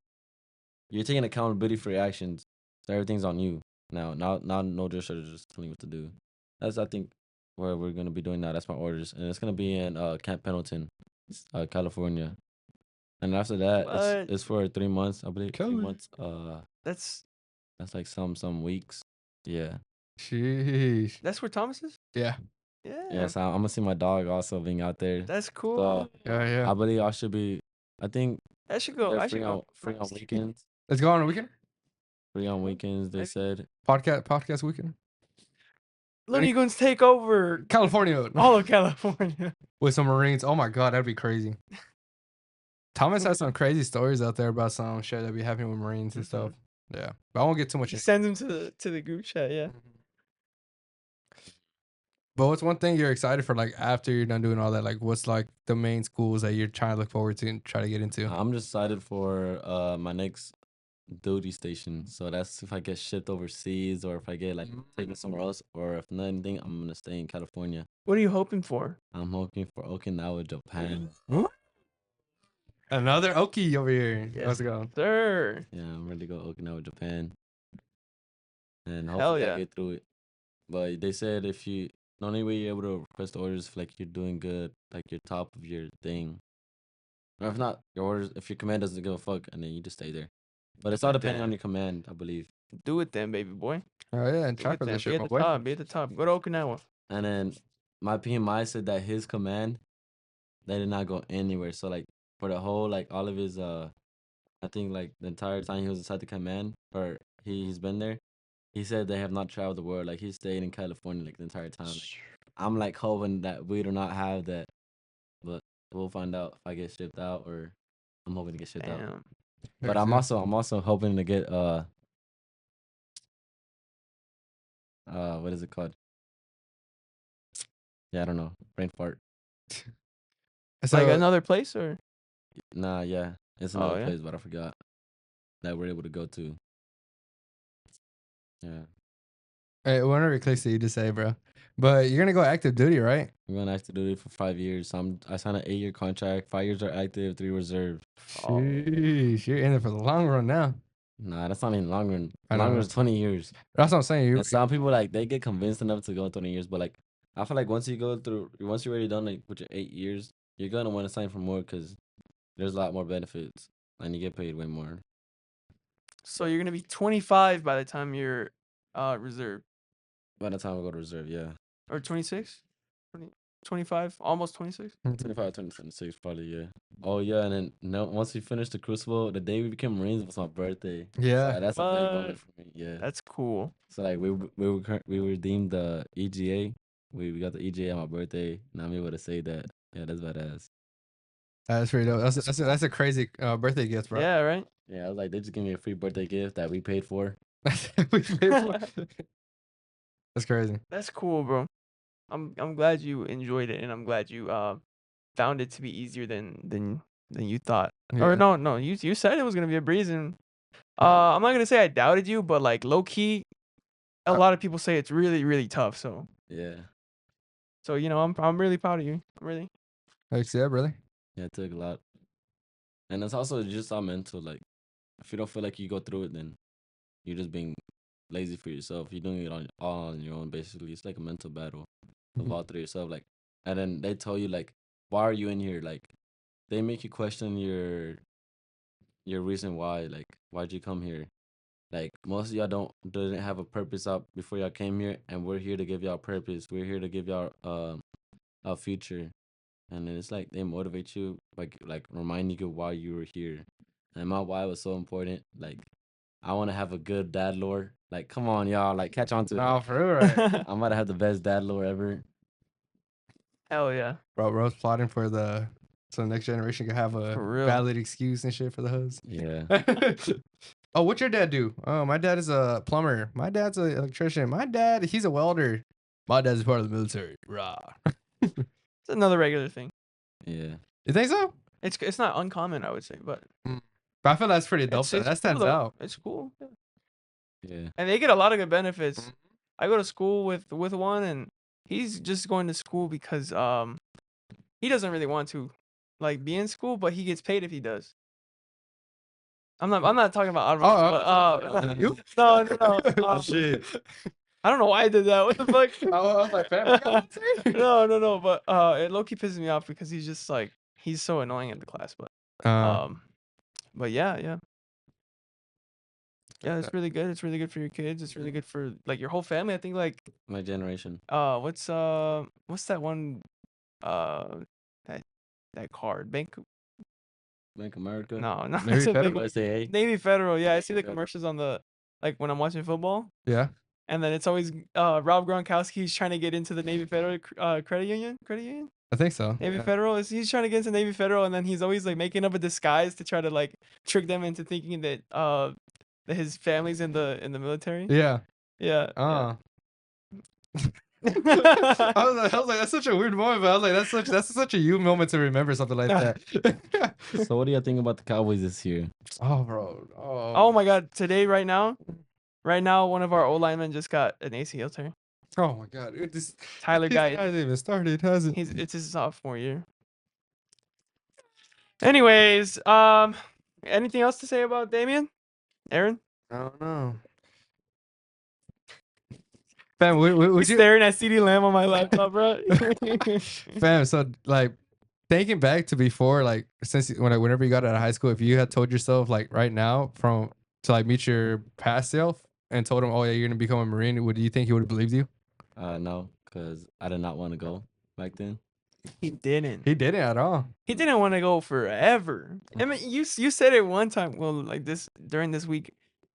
taking accountability for your actions. So everything's on you now. Not no instructor just telling you what to do. That's I think where we're gonna be doing now. That's my orders, and it's gonna be in Camp Pendleton, California. And after that, What? it's for 3 months, I believe. 3 Cali. months. That's That's like some weeks. Yeah. Sheesh. where Thomas is? Yeah. Yeah. Yeah. So I'm gonna see my dog also being out there. That's cool. So Yeah. I believe I should be. I think I should go. they're I should go. free on weekends. Let's go on a weekend. Free on weekends. They Maybe. said. Podcast weekend. Looney Tunes take over California. all of California. With some Marines. Oh my god, that'd be crazy. Thomas has some crazy stories out there about some shit that be happening with Marines and stuff. Yeah. But I won't get too much He into sends him to the group chat. Yeah. But what's one thing you're excited for, like after you're done doing all that? Like, what's like the main schools that you're trying to look forward to and try to get into? I'm just excited for my next duty station. So that's if I get shipped overseas or if I get like taken somewhere else or if not anything, I'm gonna stay in California. What are you hoping for? I'm hoping for Okinawa, Japan. Another Oki over here. Yes, Let's go. sir. Yeah, I'm ready to go Okinawa, Japan. And Hell hopefully yeah. I get through it. But they said the only way you're able to request orders if like you're doing good, like you're top of your thing. Or if not, your orders. If your command doesn't give a fuck, and then you just stay there. But it's all depending on Damn. your command, I believe. Do it then, baby boy. Oh yeah, and Do try it for then. this Be shit, at my the boy. top. Be at the top. Go to Okinawa. And then my PMI said that his command, they did not go anywhere. So like for the whole like all of his I think like the entire time he was inside the command or he's been there, he said they have not traveled the world. Like he stayed in California like the entire time. Like, I'm like hoping that we do not have that, but we'll find out if I get shipped out or I'm hoping to get shipped out. Damn. But I'm also hoping to get what is it called? Yeah, I don't know. Brain fart. So, Like another place or? Nah, yeah. It's Oh, another yeah? place, but I forgot that we're able to go to. Yeah. hey, whenever it clicks to you, just say, bro. But you're gonna go active duty, right? I'm going to active duty for 5 years. So I signed an 8-year contract. 5 years are active, 3 reserve. Oh. Sheesh, you're in it for the long run now. Nah, that's not even long run. I Long know. run is 20 years. That's what I'm saying. You, And some people like they get convinced enough to go 20 years, but like I feel like once you're already done like with your 8 years, you're gonna want to sign for more because there's a lot more benefits and you get paid way more. So you're gonna be 25 by the time you're reserve, By the time I go to reserve, yeah, or 26, 25, almost 26. 25, 26 probably, yeah. Oh yeah, and then no, once we finished the crucible, the day we became Marines was my birthday. yeah. So that's a big What? moment for me. Yeah. That's cool. So like we redeemed the EGA. We got the EGA on my birthday, and I'm able to say that. Yeah, that's badass. That's pretty dope. That's a crazy birthday gift, bro. Yeah, right. Yeah, I was like, they just gave me a free birthday gift that we paid for. We paid for it. That's crazy. That's cool, bro. I'm glad you enjoyed it, and I'm glad you found it to be easier than you thought. Yeah. Or no, you said it was gonna be a breeze, and I'm not gonna say I doubted you, but like low key, a lot of people say it's really really tough. So Yeah, you know I'm really proud of you. I'm really. Thanks, yeah, brother. yeah, it took a lot, and it's also just all mental. Like, if you don't feel like you go through it, then you're just being lazy for yourself. You're doing it all on your own. Basically, it's like a mental battle of Mhm. all through yourself. Like, and then they tell you like, why are you in here? Like, they make you question your reason why. Like, why'd you come here? Like most of y'all didn't have a purpose out before y'all came here, and we're here to give y'all purpose. We're here to give y'all a future, and then it's like they motivate you, like reminding you why you were here. And my why was so important. Like I want to have a good dad lore. Like come on, y'all, like catch on to it. No, for real, right? I'm about to have the best dad lore ever. Hell yeah. Bro's plotting for so the next generation can have a For real. valid excuse and shit for the hose. Yeah, Oh, what's your dad do? Oh, my dad is a plumber. My dad's an electrician. My dad, he's a welder. My dad's part of the military. Rah. It's another regular thing. yeah. You think so? It's not uncommon, I would say, but But I feel that's pretty dope. it's That cool, stands though. out. It's cool. Yeah. Yeah. And they get a lot of good benefits. I go to school with one, and he's just going to school because he doesn't really want to like be in school, but he gets paid if he does. I'm not talking about but You? no Shit. I don't know why I did that. What the fuck? I was like, fam, what y'all say? No, but it low key pisses me off because he's just like he's so annoying in the class, but yeah. Yeah, it's really good. It's really good for your kids. It's really good for like your whole family. I think like My generation. what's that one that card? Bank America. No, not Navy Bank- Federal? USAA. Navy Federal. Yeah, I see the Federal. commercials on the like when I'm watching football, Yeah. and then it's always Rob Gronkowski's trying to get into the Navy Federal credit union. I think so. Navy Yeah. Federal he's trying to get into Navy Federal, and then he's always like making up a disguise to try to like trick them into thinking that his family's in the military. Yeah. Yeah. I was like, that's such a weird moment, but I was like, that's such a you moment to remember something like that. So what do you think about the Cowboys this year? Oh, bro. Oh my God! Today, right now, one of our O linemen just got an ACL tear. Oh my God. This Tyler season Guy. hasn't even started, has it? It's his sophomore year. Anyways, anything else to say about Damien? Aaron? I don't know. Fam, would He's you staring at CD Lamb on my laptop, bro. fam, so like thinking back to before, like whenever you got out of high school, if you had told yourself like right now to like meet your past self and told him, oh yeah, you're gonna become a Marine, would you think he would have believed you? No, because I did not want to go back then. He didn't. He didn't at all. He didn't want to go forever. I mean, you said it one time. Well, like during this week,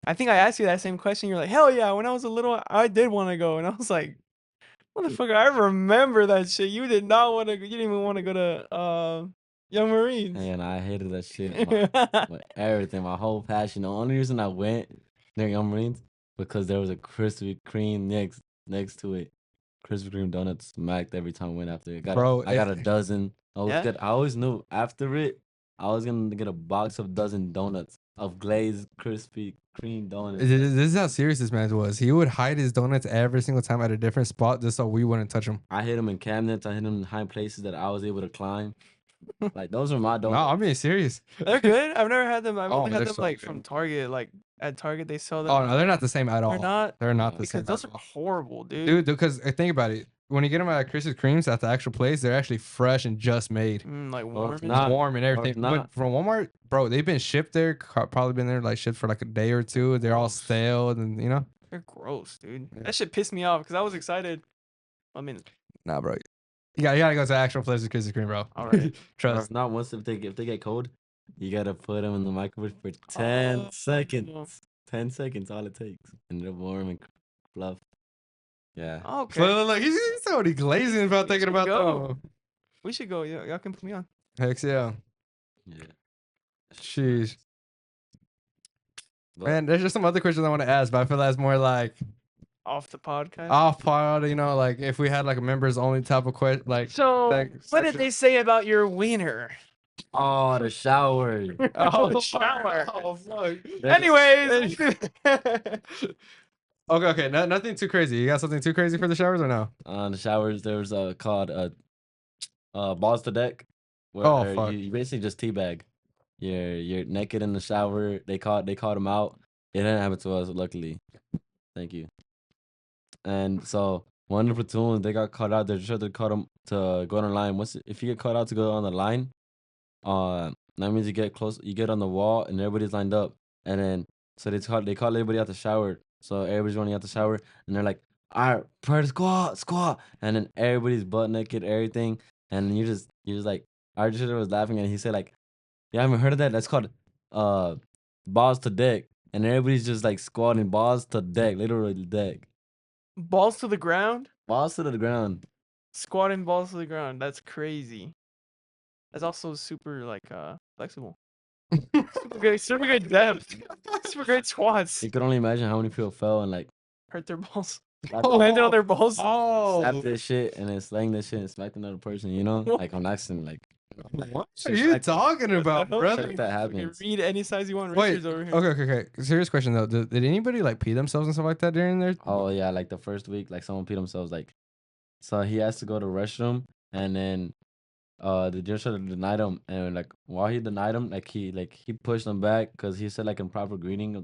I think I asked you that same question. You're like, hell yeah. When I was a little, I did want to go, and I was like, motherfucker, I remember that shit. You did not want to. You didn't even want to go to Young Marines. And I hated that shit. With everything, my whole passion. The only reason I went during Young Marines because there was a Krispy Kreme next to it. Krispy Kreme donuts smacked every time I went after it. I got a dozen. Yeah? I always knew after it, I was gonna get a box of dozen donuts of glazed Krispy Kreme donuts. This is how serious this man was. He would hide his donuts every single time at a different spot just so we wouldn't touch them. I hid them in cabinets. I hid them in high places that I was able to climb. Like those are my No, donuts. I'm being serious. They're good. I've never had them. I've Oh, only had they're them so like good. from Target. Like at Target, they sell them. Oh no, they're not the same at all. They're not. They're not the Because same. those at are all. horrible, dude. Dude, because think about it. When you get them at Krispy Kreme's at the actual place, they're actually fresh and just made. Like Well, warm. it's and not. Warm and everything. not. But from Walmart, bro, they've been shipped there. Probably been there like shipped for like a day or two. They're all Gross. stale and They're gross, dude. Yeah. That shit pissed me off because I was excited. I mean, Nah, bro. You gotta go to actual place with Krispy Kreme, bro. all right. Trust. Not once if they get cold, you gotta put them in the microwave for 10 seconds. 10 seconds, all it takes, and they're warm and fluff. Yeah. Okay. Look, he's already glazing about thinking about go. them. We should go. Y'all can put me on. Heck yeah. Yeah. Jeez. But- Man, there's just some other questions I want to ask, but I feel that's more like Off the podcast. off part, like if we had like a members only type of question, like So, thanks, what did section. they say about your wiener? Oh, the shower. Oh, shower. Oh fuck. Anyways. Okay. Nothing too crazy. You got something too crazy for the showers or no? The showers, there's called balls to deck. Where Oh, fuck. you basically just teabag. You're naked in the shower. They caught him out. It didn't happen to us, luckily. Thank you. And so one of the platoons, they got caught out. They're sure they caught him to go on the line. If you get caught out to go on the line, that means you get close. You get on the wall and everybody's lined up. And then so they call everybody out the shower. So everybody's running out the shower and they're like, all right, press squat. And then everybody's butt naked, everything. And you're just like, our teacher was laughing and he said like, you haven't heard of that? That's called balls to deck. And everybody's just like squatting balls to deck, literally deck. Balls to the ground? Balls to the ground. Squatting balls to the ground. That's crazy. That's also super like flexible. Super good depth. Super great squats. You could only imagine how many people fell and like Hurt their balls. slapped, Landed on their balls. slapped this shit and then slang this shit and smacked another person, you know? Like on accident, like What shit are you like- talking about, hell? brother? shit that You happens. can read any size you want. Wait. Richard's over here. Okay. Serious question though. Did anybody like pee themselves and stuff like that during their? Oh yeah, like the first week, like someone peed themselves, like so he has to go to the restroom and then the instructor denied him and like while he denied him, like he pushed him back because he said like improper greeting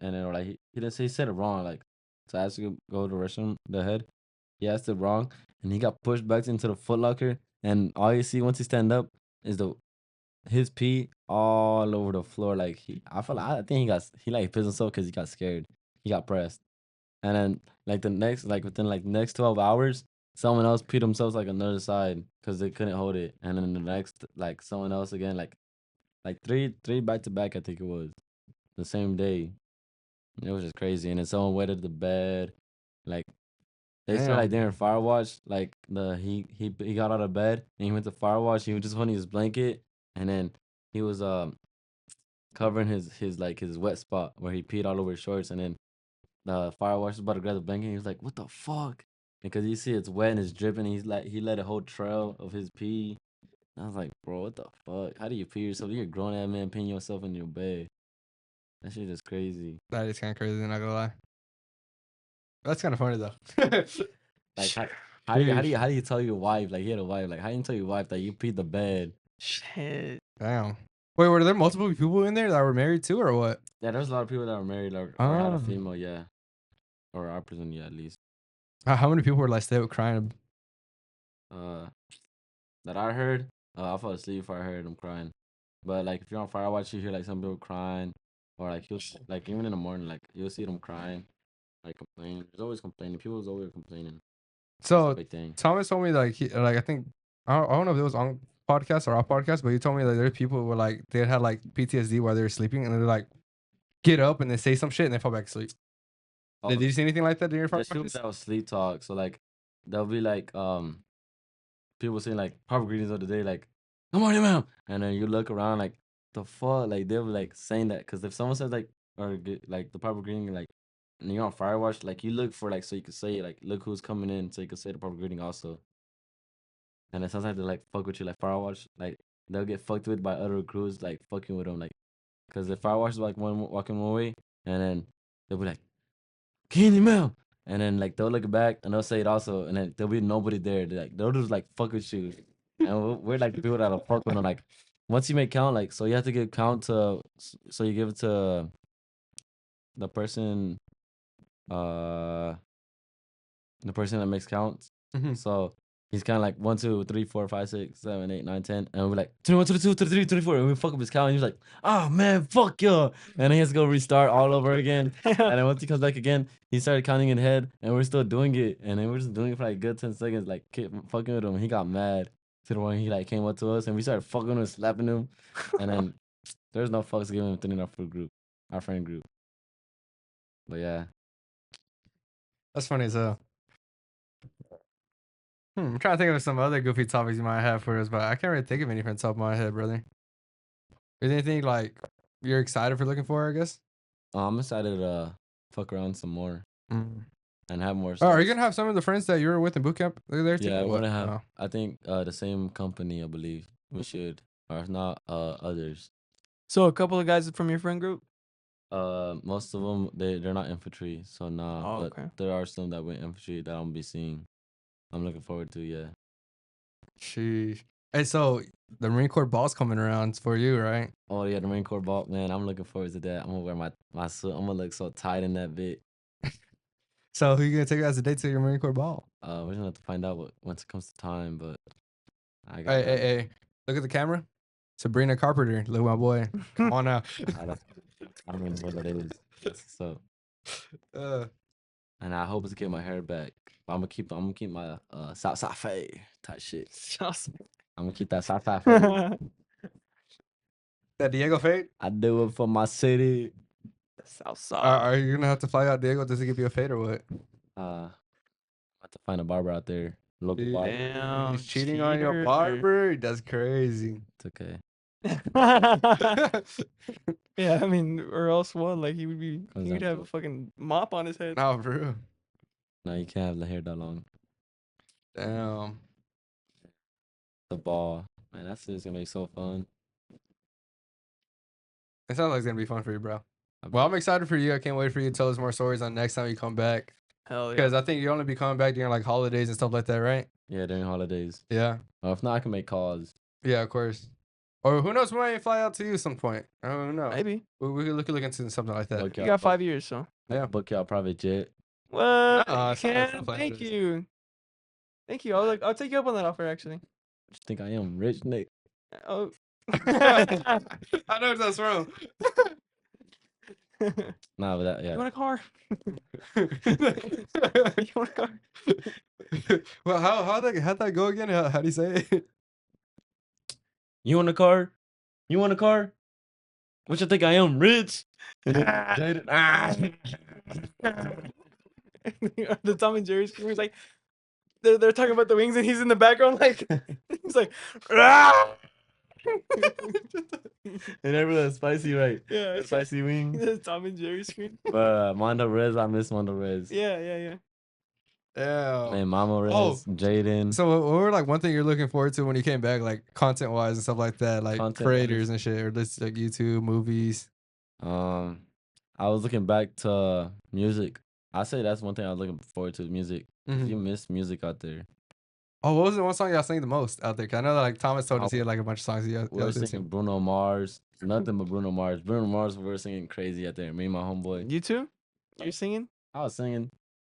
and then like he didn't say he said it wrong, like so I asked to go to the restroom, the head. He asked it wrong and he got pushed back into the Foot Locker and all you see once he stand up is his pee all over the floor. Like I think he like pissed himself because he got scared. He got pressed. And then like within like next 12 hours, someone else peed themselves like another side because they couldn't hold it. And then the next like someone else again, like three back to back, I think it was the same day. It was just crazy. And then someone wetted the bed. Like they said like during fire watch, like he got out of bed and he went to fire watch. He was just holding his blanket and then he was covering his wet spot where he peed all over his shorts and then the fire watch was about to grab the blanket and he was like, what the fuck? Because you see it's wet and it's dripping. He let a whole trail of his pee. And I was like, bro, what the fuck? How do you pee yourself? You're a grown ass man peeing yourself in your bed. That shit is crazy. That is kind of crazy. Not gonna lie. That's kind of funny though. Like how do you tell your wife, like he had a wife, like how do you tell your wife that you peed the bed? Shit. Damn. Wait, were there multiple people in there that were married too, or what? Yeah, there's a lot of people that were married or had Oh. a female, yeah. Or our person, yeah, at least. How many people were like still crying? That I heard, I fell asleep before I heard them crying. But like if you're on Firewatch, you hear like some people crying, or like like even in the morning, like you'll see them crying, like complaining. There's always complaining. People's always complaining. That's a So big thing. Thomas told me like like I think I don't know if it was on podcast or off podcast, but he told me that there's people who were like they had like PTSD while they were sleeping, and they're like get up and they say some shit and they fall back asleep. Oh, Did you see anything like that during your just Firewatches? that was sleep talk. So like there'll be like people saying like proper greetings of the day, like good morning, ma'am, and then you look around like the fuck, like they'll be like saying that because if someone says like like the proper greeting, like and you're on Firewatch, like you look for like so you can say like look who's coming in, so you can say the proper greeting also. And then sometimes they like fuck with you like Firewatch, like they'll get fucked with by other crews like fucking with them, like because if Firewatch is like walking one way, and then they'll be like Candy Mel. And then like they'll look back and they'll say it also, and then there'll be nobody there. They'll just like fuck with you, and we're like the people that'll fuck with them. Like once you make count, like so you have to give count to, so you give it to the person, uh, the person that makes counts. Mhm. So he's kind of like 1, 2, 3, 4, 5, 6, 7, 8, 9, 10, and we're like 21, 22, 23, 24, and we fuck up his count. And he's like, oh man, fuck you, and then he has to go restart all over again. And then once he comes back again, he started counting in head, and we're still doing it. And then we're just doing it for like a good 10 seconds, like keep fucking with him. He got mad to the point he like came up to us, and we started fucking him, slapping him. And then there's no fucks given within our friend group. But yeah, That's funny as hell. I'm trying to think of some other goofy topics you might have for us, but I can't really think of anything off the top of my head, brother. Is there anything like you're excited for looking for, I guess? I'm excited to fuck around some more Mm. and have more Oh, stuff. are you gonna have some of the friends that you were with in boot camp there too? Yeah, or we're what? gonna have. Oh. I think the same company. I believe we should, or if not, others. So a couple of guys from your friend group. Most of them they're not infantry, so nah. Oh, But okay. there are some that went infantry that I'm be seeing. I'm looking forward to. Yeah. Sheesh. Hey, so the Marine Corps ball's coming around for you, right? Oh yeah, the Marine Corps ball, man. I'm looking forward to that. I'm gonna wear my suit. I'm gonna look so tight in that bit. So who you gonna take as a date to your Marine Corps ball? We're gonna have to find out once it comes to time, but I got. Hey, look at the camera. Sabrina Carpenter, look my boy. Come on now. I don't even know what that is. So. And I hope to get my hair back. But I'm gonna keep my Southside fade type shit. I'm gonna keep that Southside fade. That Diego fade? I do it for my city. Southside. Are you gonna have to fly out Diego just to give you a fade or what? I have to find a barber out there. Local barber. Damn, He's cheating on your cheater. barber. That's crazy. It's okay. Yeah, I mean, or else what? Like he would be, Comes he'd down to have it. a fucking mop on his head. No, bro. No, you can't have the hair that long. Damn. The ball. Man, that's just gonna be so fun. It sounds like it's gonna be fun for you, bro. Well, I'm excited for you. I can't wait for you to tell us more stories on next time you come back. Hell yeah. Because I think you only be coming back during like holidays and stuff like that, right? Yeah, during holidays. Yeah. Or if not, I can make calls. Yeah, of course. Or who knows, we might fly out to you some point. I don't know. Maybe. We could look into something like that. Book You y'all- got 5 years, so. Yeah. Book y'all private jet. What? Nuh-uh, it's not like Ken, stuff like thank this. you. Thank you. I'll take you up on that offer, actually. You think I am rich, Nick? Oh. I know that's wrong. Nah, but that, You yeah. want a car? You want a car? Well, how'd that go again? How'd he say it? You want a car? You want a car? What you think I am, rich? Jaded. The Tom and Jerry scream is like they're talking about the wings and he's in the background like he's like And everyone spicy, right? yeah, Spicy wings. the Tom and Jerry scream. But Mondo Rez, I miss Mondo Rez. Yeah. Yeah. And Mama Rez, Oh, Jaden. So what were like one thing you're looking forward to when you came back, like content wise and stuff like that, like Content-wise. creators and shit, or just like YouTube, movies? I was looking back to music. I say that's one thing I was looking forward to, music. Mhm. You miss music out there. Oh, what was the one song y'all sang the most out there? 'Cause I know that like Thomas told us he Oh, had like a bunch of songs he We were listened singing to. Bruno Mars. Nothing but Bruno Mars. Bruno Mars, we were singing crazy out there. Me and my homeboy. You too? You're singing? I was singing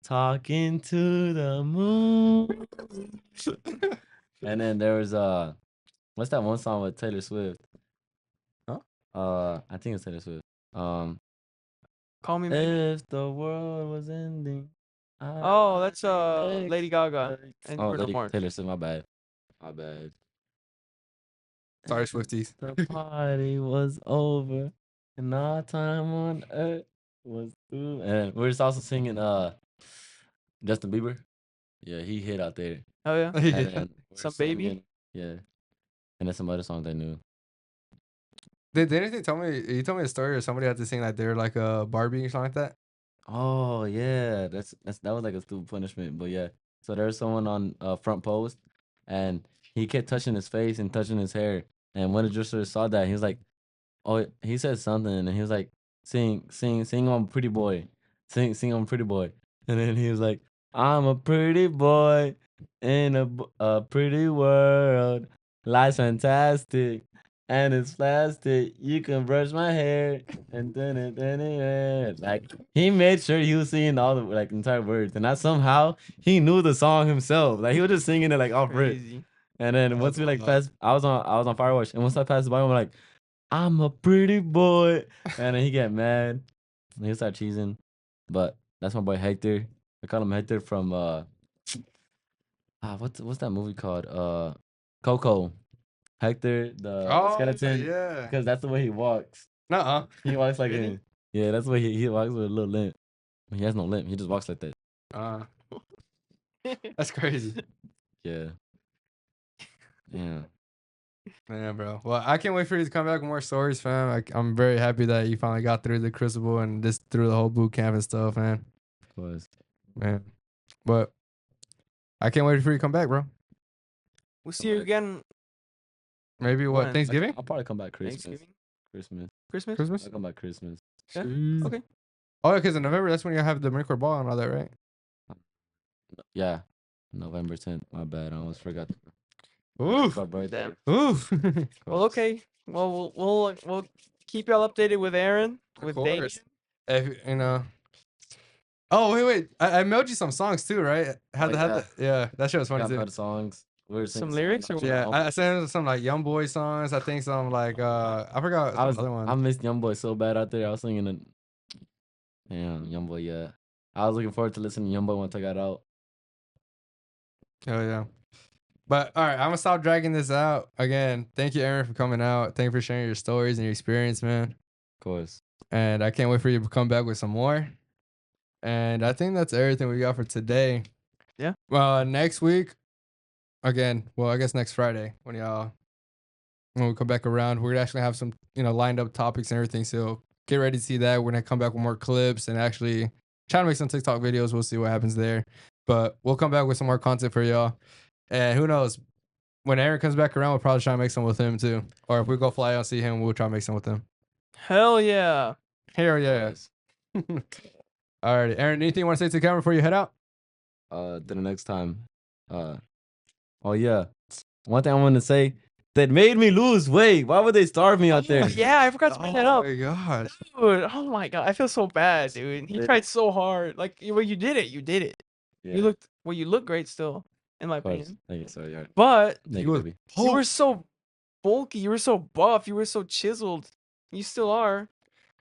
Talking to the Moon. And then there was What's that one song with Taylor Swift? Huh? I think it's Taylor Swift. Call me maybe. If the world was ending. Oh, that's I'd Lady Gaga expect- and Oh, Bruno Lady Mars. Taylor Swift. My bad. My bad. Sorry, Swifties. The party was over, and our time on earth was through. And we're just also singing Justin Bieber. Yeah, he hit out there. Oh yeah. And Yeah. then we're Some Baby? singing- Yeah. And then some other songs I knew. Did anything tell me? You told me a story, or somebody had to sing like they're like a Barbie or something like that. Oh yeah, that was like a stupid punishment, but yeah. So there's someone on front post, and he kept touching his face and touching his hair. And when the dresser saw that, he was like, "Oh," he said something, and he was like, "Sing on Pretty Boy, sing on Pretty Boy." And then he was like, "I'm a pretty boy in a pretty world. Life's fantastic, and it's plastic. You can brush my hair." And then like he made sure he was singing all the like entire words, and I somehow he knew the song himself. Like he was just singing it like off rip. Crazy. And then once we like passed, I was on Firewatch, and once I passed by him, I'm like, "I'm a pretty boy," and then he get mad, and he start cheesing. But that's my boy Hector. I call him Hector from what's that movie called? Coco. Hector the Oh skeleton, yeah. because that's the way he walks. Nuh-uh. He walks like Really? yeah, that's the way he walks with a little limp. He has no limp. He just walks like that. That's crazy. Yeah. Yeah. Man, bro. Well, I can't wait for you to come back with more stories, fam. I'm very happy that you finally got through the crucible and just through the whole boot camp and stuff, man. Of course. Man. But I can't wait for you to come back, bro. We'll see you back. again Maybe what, When? Thanksgiving? I'll probably come back Christmas. Thanksgiving, Christmas. Christmas. Christmas? I'll come back Christmas. Yeah, Jeez. okay. Oh, yeah, because in November, that's when you have the Marine Corps ball and all that, right? Yeah. November 10th. My bad. I almost forgot. Oof. My birthday. Damn. Oof. Well, okay. Well, we'll keep y'all updated with Aaron, Of with course. Dave. If, you know. Oh, wait. I mailed you some songs too, right? Yeah, that shit was funny Got too. other songs. We were Some singing lyrics songs. or Yeah, what? I sent him some like Young Boy songs. I think some like I forgot some other I ones. missed Young Boy so bad out there. I was singing it. Damn, Young Boy, yeah. I was looking forward to listening to Young Boy once I got out. Oh yeah. But all right, I'm gonna stop dragging this out again. Thank you, Aaron, for coming out. Thank you for sharing your stories and your experience, man. Of course. And I can't wait for you to come back with some more. And I think that's everything we got for today. Yeah. Well, next week, again, well, I guess next Friday when we come back around, we're gonna actually have some, lined up topics and everything. So get ready to see that. We're gonna come back with more clips and actually try to make some TikTok videos. We'll see what happens there. But we'll come back with some more content for y'all. And who knows? When Aaron comes back around, we'll probably try to make some with him too. Or if we go fly out and see him, we'll try to make some with him. Hell yeah. Hell yeah. All right, Aaron, anything you want to say to the camera before you head out? To the next time. Oh yeah. One thing I wanted to say that made me lose weight. Why would they starve me out there? Yeah, I forgot to bring that up. Oh my gosh. Dude, oh my god, I feel so bad, dude. He tried so hard. Like, well, you did it. You did it. Yeah, You look great still, in my of course. opinion. Thank you. Sorry, yeah. But Thank You you, was baby. you were so bulky. You were so buff. You were so chiseled. You still are,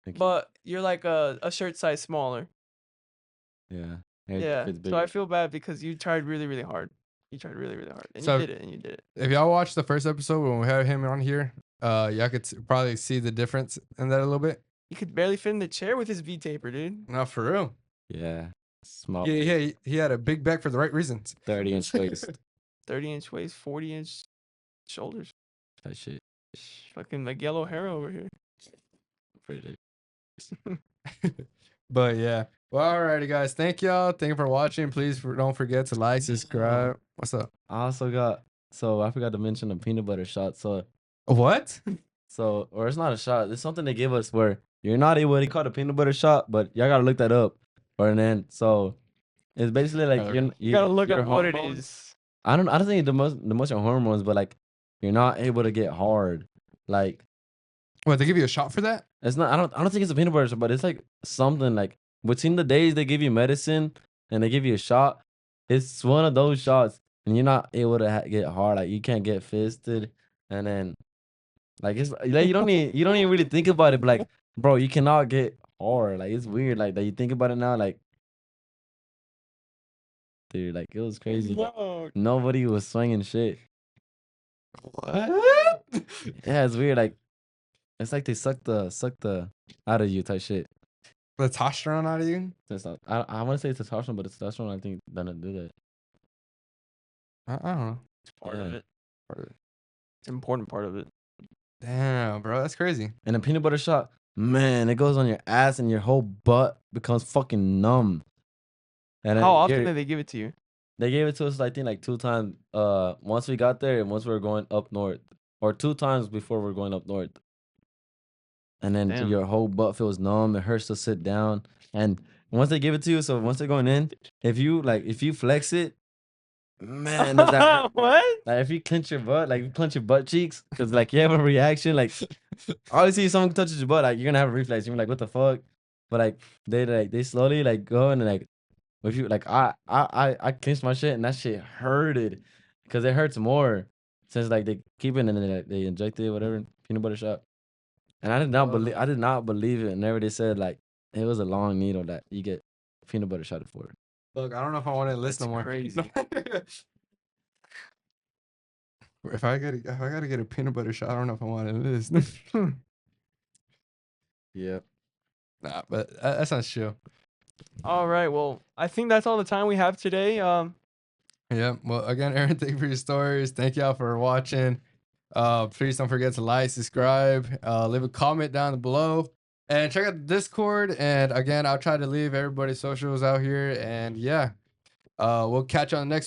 Thank you. but you're like a shirt size smaller. Yeah. Hair Yeah. fits So I bigger. feel bad because you tried really, really hard. You tried really, really hard, and So- you did it. And you did it. If y'all watched the first episode when we had him on here, y'all could probably see the difference in that a little bit. He could barely fit in the chair with his V taper, dude. Not for real. Yeah. Small. Yeah, he had a big back for the right reasons. 30-inch waist. 30-inch waist, 40-inch shoulders. That shit. Fucking like yellow hair over here. Pretty. But yeah. Well, alrighty, guys. Thank y'all. Thank you for watching. Please don't forget to like, subscribe. What's up? I also got. So I forgot to mention the peanut butter shot. What? Or it's not a shot. It's something they give us where you're not able to call it a peanut butter shot, but y'all gotta look that up. So it's basically like Okay. You gotta look your up what it hormones- is. I don't think the most your hormones, but like you're not able to get hard. Like What? They give you a shot for that? it's not. I don't think it's a peanut butter shot, but it's like something like between the days they give you medicine and they give you a shot. It's one of those shots, and you're not able to get hard. Like you can't get fisted. And then like it's like you don't even really think about it, but like bro, you cannot get hard. Like it's weird. Like that you think about it now, like dude, like it was crazy. No. Nobody was swinging shit. What? Yeah, it's weird. Like it's like they suck the out of you type shit. The testosterone out of you? It's not, I want to say it's testosterone, but it's testosterone. I think doesn't do that. I don't know. It's part of Yeah. it. It's an important part of it. Damn, bro, that's crazy. And a peanut butter shot, man, it goes on your ass and your whole butt becomes fucking numb. And How often did they give it to you? they gave it to us, I think, like 2 times. Once we got there and once we were going up north, or 2 times before we were going up north. And then Damn. your whole butt feels numb. It hurts to sit down. And once they give it to you, so once they're going in, if you flex it, man, does that hurt. What? Like if you clench your butt, like you clench your butt cheeks, cause like you have a reaction. Like obviously, if someone touches your butt, like you're gonna have a reflex. You're like, what the fuck? But like they slowly like go and like if you like I clenched my shit and that shit hurted, cause it hurts more since like they keep it and then they inject it whatever peanut butter shot. And I did not believe it. Whenever they said like it was a long needle that you get peanut butter shot for. Look, I don't know if I want to listen no more. Crazy. If I gotta get a peanut butter shot, I don't know if I want to listen. Yeah. Nah, but that sounds chill. All right. Well, I think that's all the time we have today. Yeah. Well, again, Aaron, thank you for your stories. Thank y'all for watching. Please don't forget to like, subscribe, leave a comment down below, and check out the Discord. And again, I'll try to leave everybody's socials out here. And yeah, we'll catch you on the next